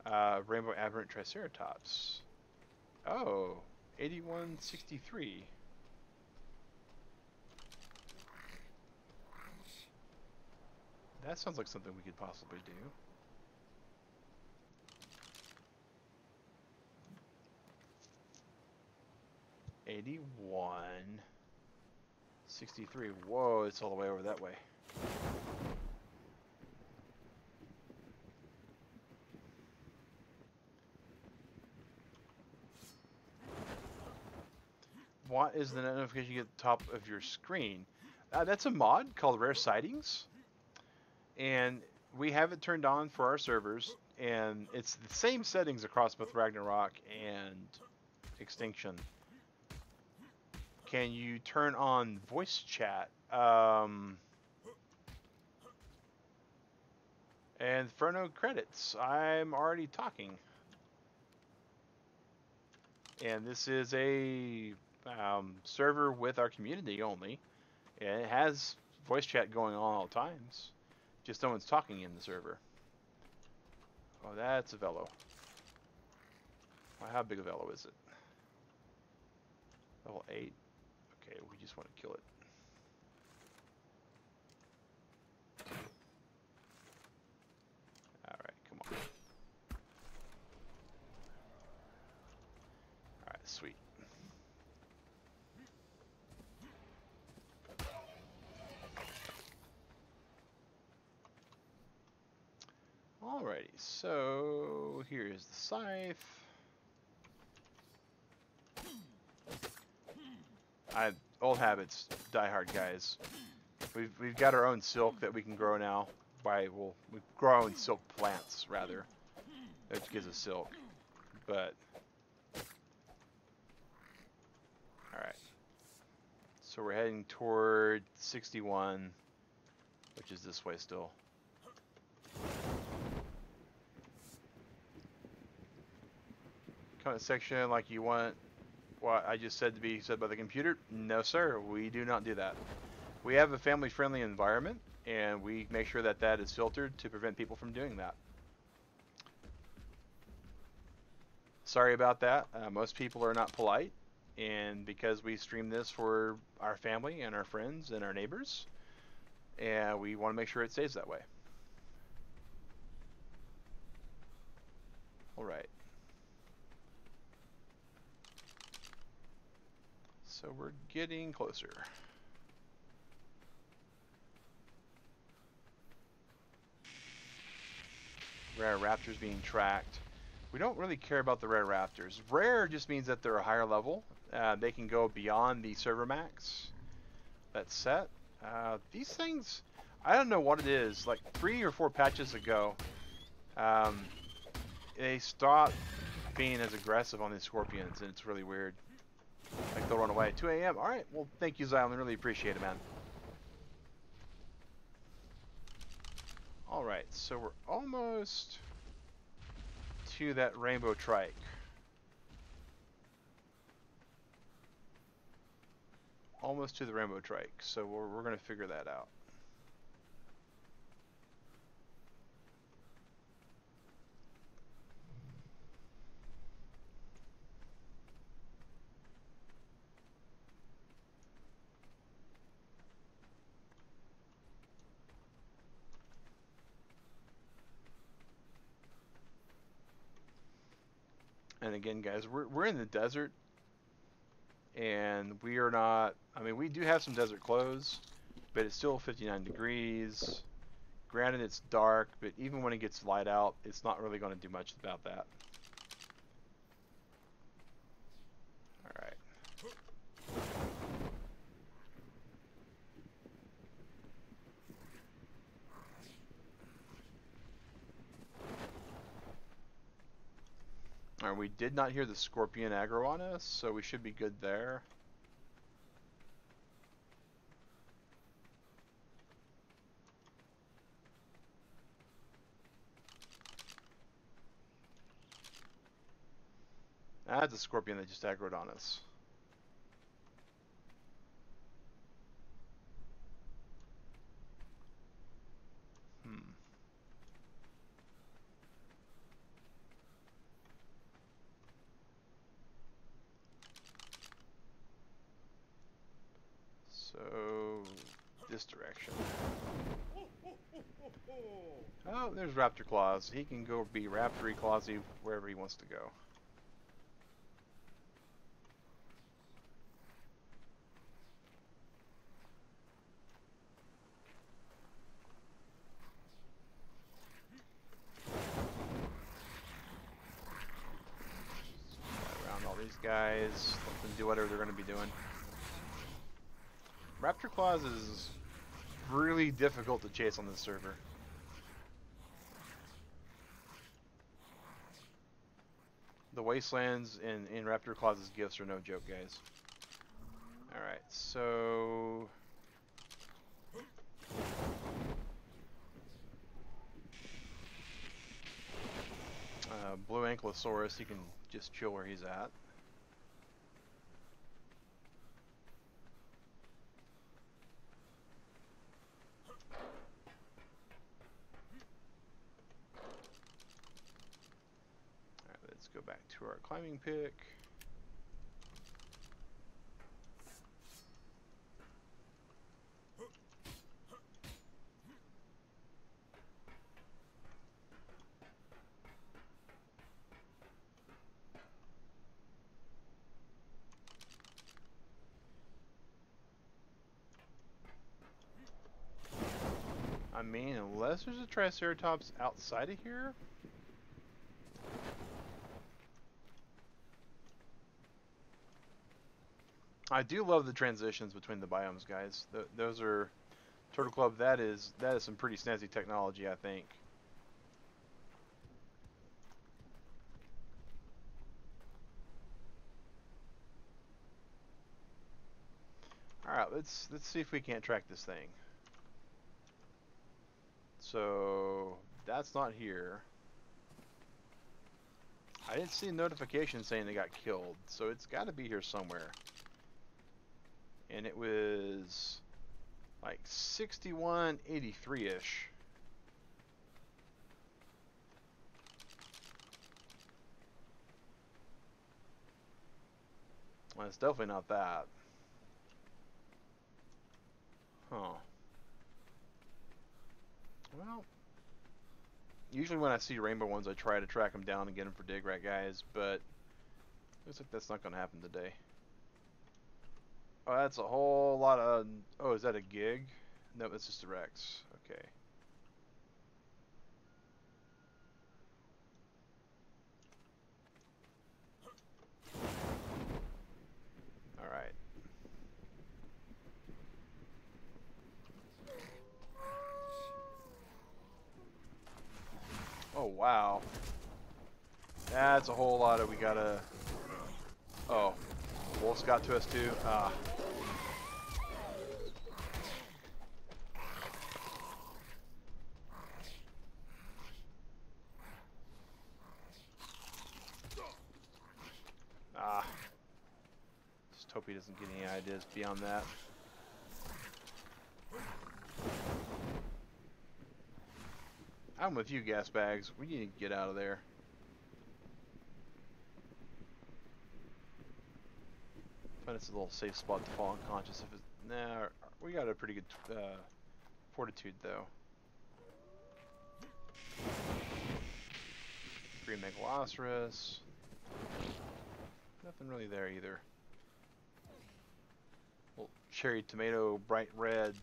Rainbow Aberrant Triceratops. Oh, 8163. That sounds like something we could possibly do. $81.63. Whoa, it's all the way over that way. What is the notification you get at the top of your screen? That's a mod called Rare Sightings. And we have it turned on for our servers. And it's the same settings across both Ragnarok and Extinction. Can you turn on voice chat? And for no credits, I'm already talking. And this is a server with our community only. And it has voice chat going on all times. Just no one's talking in the server. Oh, that's a velo. Well, how big a velo is it? Level 8. Okay, we just want to kill it. Alright, come on. Alright, sweet. Alrighty, so here's the scythe. Old habits die hard, guys. We've got our own silk that we can grow now. We grow our own silk plants rather, which gives us silk. But all right, so we're heading toward 61, which is this way still. Comment section like you want what I just said to be said by the computer? No, sir. We do not do that. We have a family-friendly environment, and we make sure that that is filtered to prevent people from doing that. Sorry about that. Most people are not polite, and because we stream this for our family and our friends and our neighbors, and we want to make sure it stays that way. All right. So we're getting closer. Rare raptors being tracked. We don't really care about the rare raptors. Rare just means that they're a higher level. They can go beyond the server max that's set. These things, I don't know what it is. Like 3 or 4 patches ago, they stopped being as aggressive on these scorpions, and it's really weird. Like they'll run away at 2 a.m. All right, well, thank you, Xylem. Really appreciate it, man. All right, so we're almost to that rainbow trike. Almost to the rainbow trike, so we're going to figure that out. And again, guys, we're in the desert, and we are not. I mean, we do have some desert clothes, but it's still 59 degrees. Granted, it's dark, but even when it gets light out, it's not really going to do much about that. All right. All right, we did not hear the scorpion aggro on us, so we should be good there. That's a scorpion that just aggroed on us. So, this direction. Oh, there's Raptor Claws. He can go be Raptory Clawsy wherever he wants to go. Around all these guys, let them do whatever they're going to be doing. Raptor Claws is really difficult to chase on this server. The wastelands in Raptor Claws' gifts are no joke, guys. Alright, so... Blue Ankylosaurus, he can just chill where he's at. Alright, let's go back to our climbing pick. I mean, unless there's a Triceratops outside of here. I do love the transitions between the biomes, guys. Those are Turtle Club. That is some pretty snazzy technology, I think. All right, let's see if we can't track this thing. So that's not here. I didn't see a notification saying they got killed, so it's got to be here somewhere. And it was like 6183-ish. Well, it's definitely not that. Huh. Well, usually when I see rainbow ones, I try to track them down and get them for dig right, guys, but looks like that's not going to happen today. Oh, that's a whole lot of... Oh, is that a gig? No, that's just a Rex. Okay. Alright. Oh, wow. That's a whole lot of... We gotta... Oh. Wolf's got to us too. Ah. Ah. Just hope he doesn't get any ideas beyond that. I'm with you, gas bags. We need to get out of there. Find us a little safe spot to fall unconscious if it's... Nah, we got a pretty good fortitude though. Green Megalosaurus. Nothing really there either. Little cherry tomato, bright red.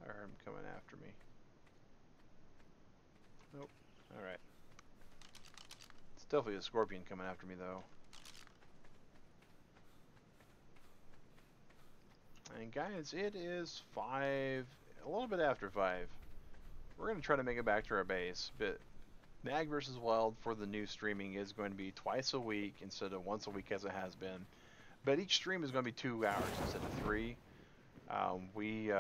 I heard him coming after me. Nope. Alright. It's definitely a scorpion coming after me though. And guys, it is 5, a little bit after 5. We're going to try to make it back to our base, but Mag vs. Wild for the new streaming is going to be twice a week instead of once a week as it has been. But each stream is going to be 2 hours instead of 3. We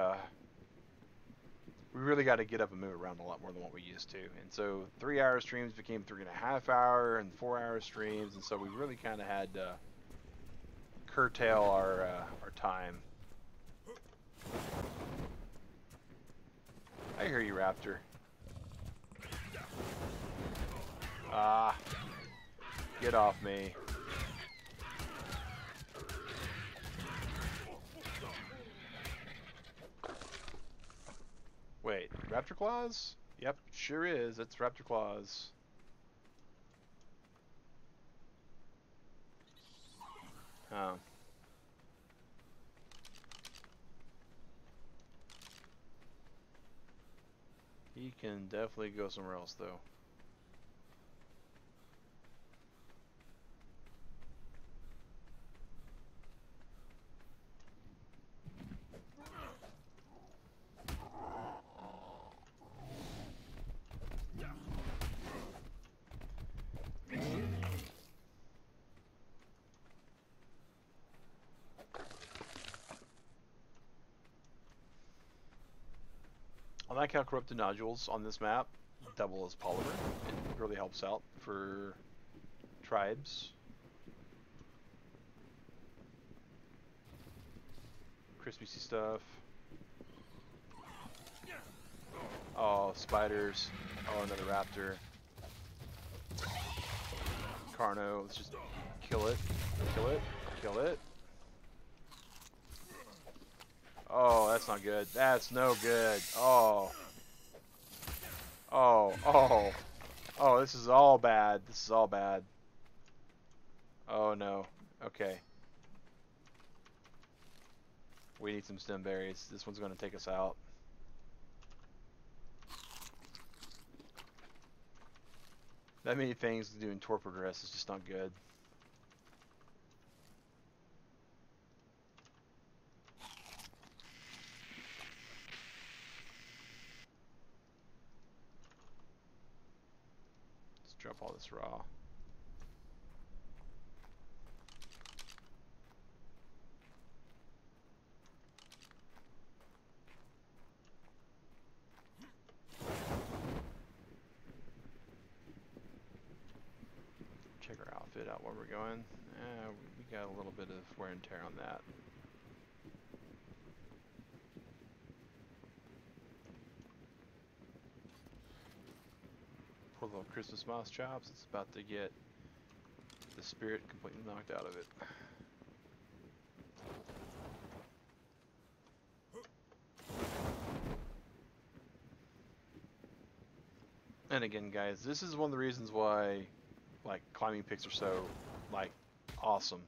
really got to get up and move around a lot more than what we used to. And so 3-hour streams became 3.5 hour and 4-hour streams, and so we really kind of had to curtail our time. I hear you, Raptor. Ah, get off me. Wait, Raptor Claws? Yep, sure is. It's Raptor Claws. Oh. He can definitely go somewhere else, though. like how corrupted nodules on this map double as polymer. It really helps out for tribes. Crispy stuff. Oh, spiders. Oh, another raptor. Carno, let's just kill it. Kill it. Kill it. Oh, that's not good. That's no good. Oh. Oh, oh. Oh, this is all bad. This is all bad. Oh no. Okay. We need some stem berries. This one's going to take us out. That many things doing torpor dress is just not good. Let's drop all this raw. Check our outfit out where we're going. We got a little bit of wear and tear on that. Poor little Christmas mouse chops. It's about to get the spirit completely knocked out of it. And again, guys, this is one of the reasons why like climbing picks are so like awesome,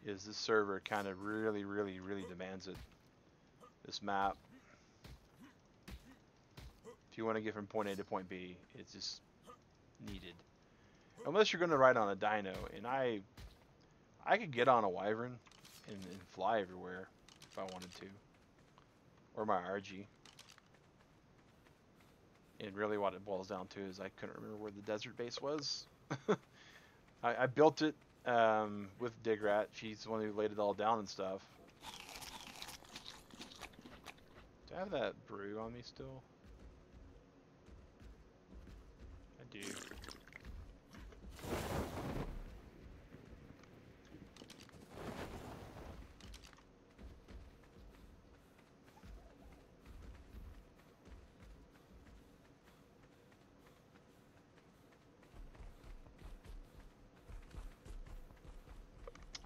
is this server kind of really demands it. This map, if you want to get from point A to point B, it's just needed. Unless you're going to ride on a dino, and I could get on a wyvern and fly everywhere if I wanted to, or my RG. And really what it boils down to is I couldn't remember where the desert base was. I built it with Digrat. She's the one who laid it all down and stuff. Do I have that brew on me still? I do.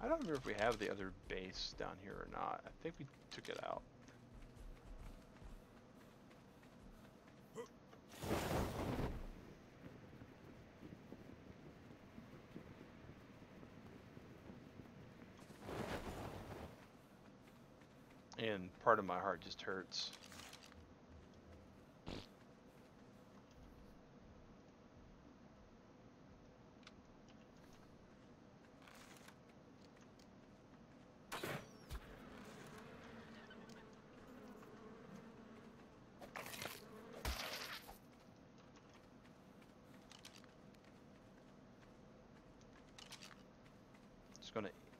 I don't remember if we have the other base down here or not. I think we took it out. And part of my heart just hurts.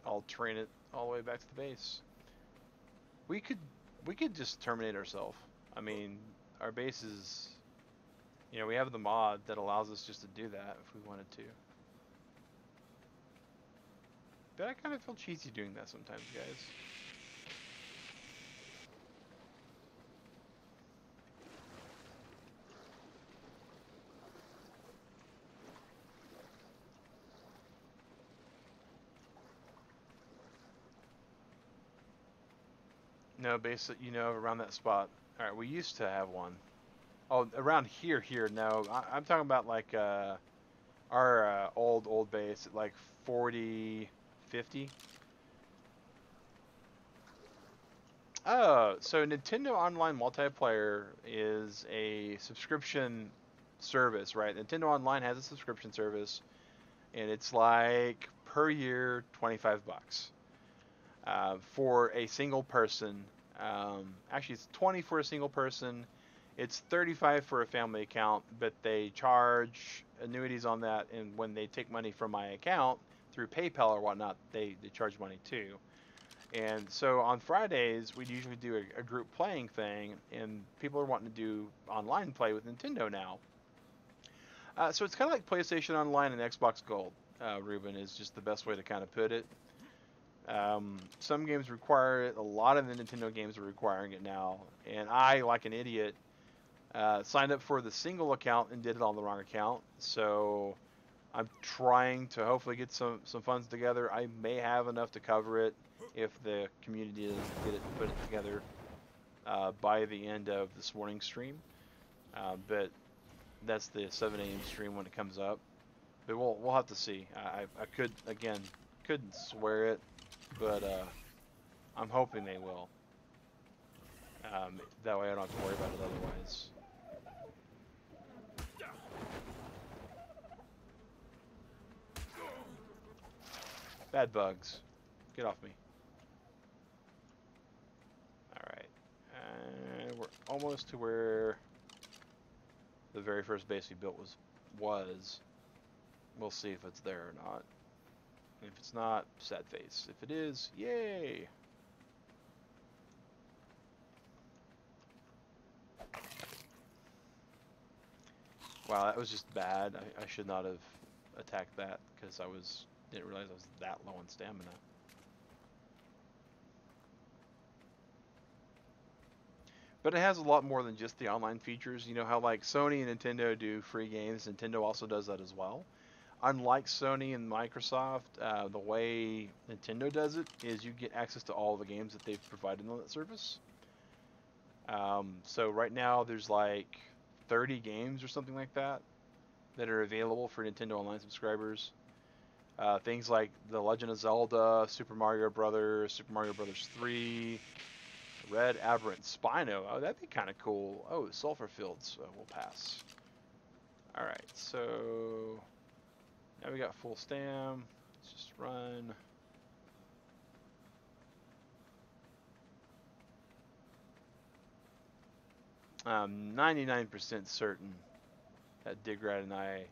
I'll train it all the way back to the base. We could just terminate ourselves. I mean, our base is, you know, we have the mod that allows us just to do that if we wanted to. But I kind of feel cheesy doing that sometimes, guys. No, basically, you know, around that spot. All right, we used to have one. Oh, around here, no. I'm talking about like our old base at like 40, 50. Oh, so Nintendo Online Multiplayer is a subscription service, right? Nintendo Online has a subscription service, and it's like per year 25 bucks. For a single person. Actually, it's 20 for a single person. It's 35 for a family account, but they charge annuities on that, and when they take money from my account through PayPal or whatnot, they charge money too. And so on Fridays, we'd usually do a group playing thing, and people are wanting to do online play with Nintendo now. So it's kind of like PlayStation Online and Xbox Gold, Ruben, is just the best way to kind of put it. Some games require it. A lot of the Nintendo games are requiring it now. And I, like an idiot, signed up for the single account and did it on the wrong account. So I'm trying to hopefully get some funds together. I may have enough to cover it if the community doesn't get it put it together by the end of this morning's stream. But that's the 7 a.m. stream when it comes up. But we'll have to see. I couldn't swear it, but I'm hoping they will. That way I don't have to worry about it otherwise. Bad bugs. Get off me. Alright. We're almost to where the very first base we built was. We'll see if it's there or not. If it's not, sad face. If it is, yay! Wow, that was just bad. I should not have attacked that because didn't realize I was that low on stamina. But it has a lot more than just the online features. You know how like Sony and Nintendo do free games, Nintendo also does that as well. Unlike Sony and Microsoft, the way Nintendo does it is you get access to all the games that they've provided on that service. So right now there's like 30 games or something like that are available for Nintendo Online subscribers. Things like The Legend of Zelda, Super Mario Brothers, Super Mario Brothers 3, Red Aberrant Spino. Oh, that'd be kind of cool. Oh, Sulfur Fields. We'll pass. Alright, so now we got full stam. Let's just run. I'm 99% certain that Digrat and I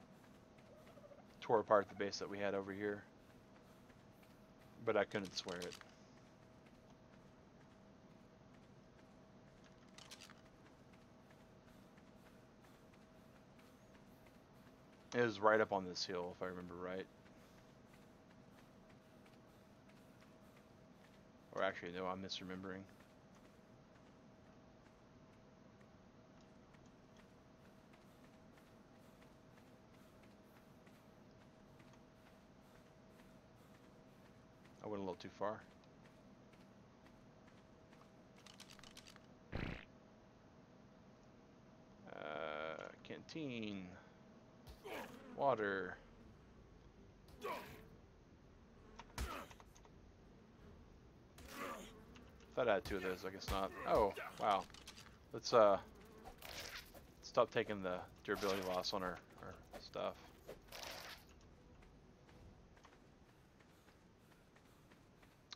tore apart the base that we had over here, but I couldn't swear it. It was right up on this hill, if I remember right. Or actually, no, I'm misremembering. I went a little too far. Canteen. Water. Thought I had 2 of those, I guess not. Oh, wow. Let's stop taking the durability loss on our stuff.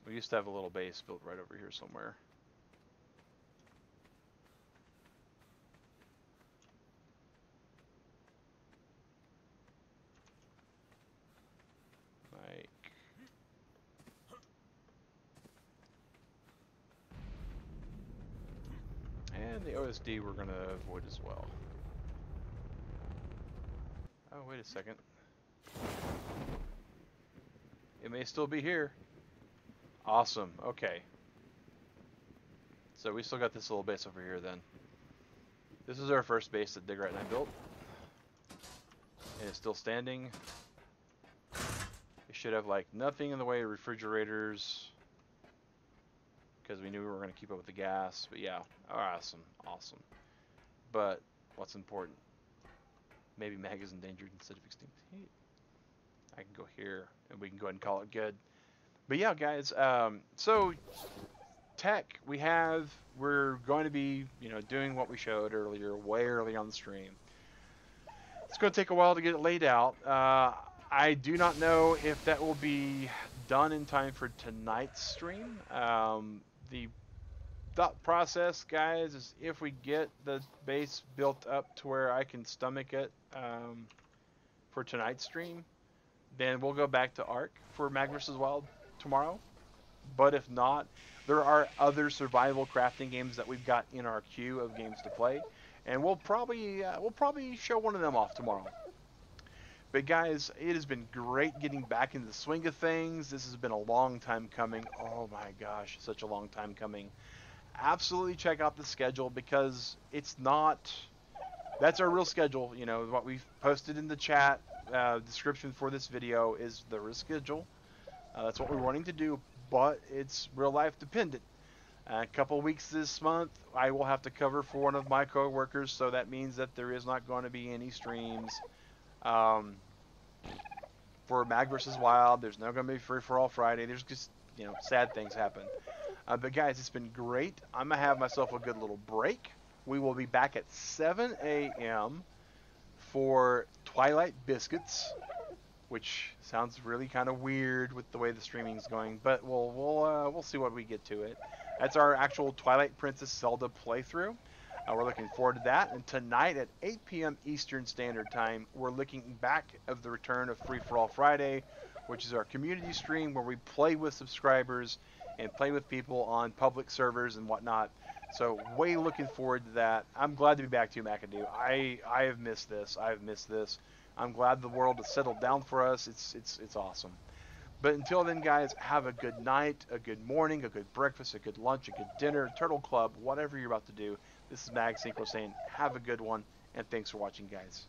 We used to have a little base built right over here somewhere. Like, and the OSD we're gonna avoid as well. Oh, wait a second. It may still be here. Awesome, okay. So we still got this little base over here then. This is our first base that Digrat and I built. And it's still standing. It should have like nothing in the way of refrigerators, because we knew we were going to keep up with the gas. But yeah, awesome, awesome. But what's important? Maybe mag is endangered instead of extinct. I can go here and we can go ahead and call it good. But yeah, guys, so TEK, we're going to be, doing what we showed earlier, way early on the stream. It's going to take a while to get it laid out. I do not know if that will be done in time for tonight's stream. The thought process, guys, is if we get the base built up to where I can stomach it for tonight's stream, then we'll go back to ARK for Mag vs. Wild tomorrow. But if not, there are other survival crafting games that we've got in our queue of games to play, and we'll probably show one of them off tomorrow. But guys, it has been great getting back into the swing of things. This has been a long time coming. Oh my gosh, such a long time coming. Absolutely check out the schedule because it's not. That's our real schedule. You know what we've posted in the chat description for this video is the real schedule. That's what we're wanting to do, but it's real life dependent. A couple weeks this month, I will have to cover for one of my coworkers, so that means that there is not going to be any streams. Um, for Mag vs. Wild, there's not going to be Free for All Friday. There's just, sad things happen. But guys, it's been great. I'm going to have myself a good little break. We will be back at 7 a.m. for Twilight Biscuits, which sounds really kind of weird with the way the streaming's going, but we'll see what we get to it. That's our actual Twilight Princess Zelda playthrough. We're looking forward to that. And tonight at 8 p.m. Eastern Standard Time, we're looking back of the return of Free for All Friday, which is our community stream where we play with subscribers and play with people on public servers and whatnot. So way looking forward to that. I'm glad to be back to you, McAdoo. I have missed this. I've missed this. I'm glad the world has settled down for us. It's awesome. But until then, guys, have a good night, a good morning, a good breakfast, a good lunch, a good dinner, Turtle Club, whatever you're about to do. This is Mag Synchro saying have a good one, and thanks for watching, guys.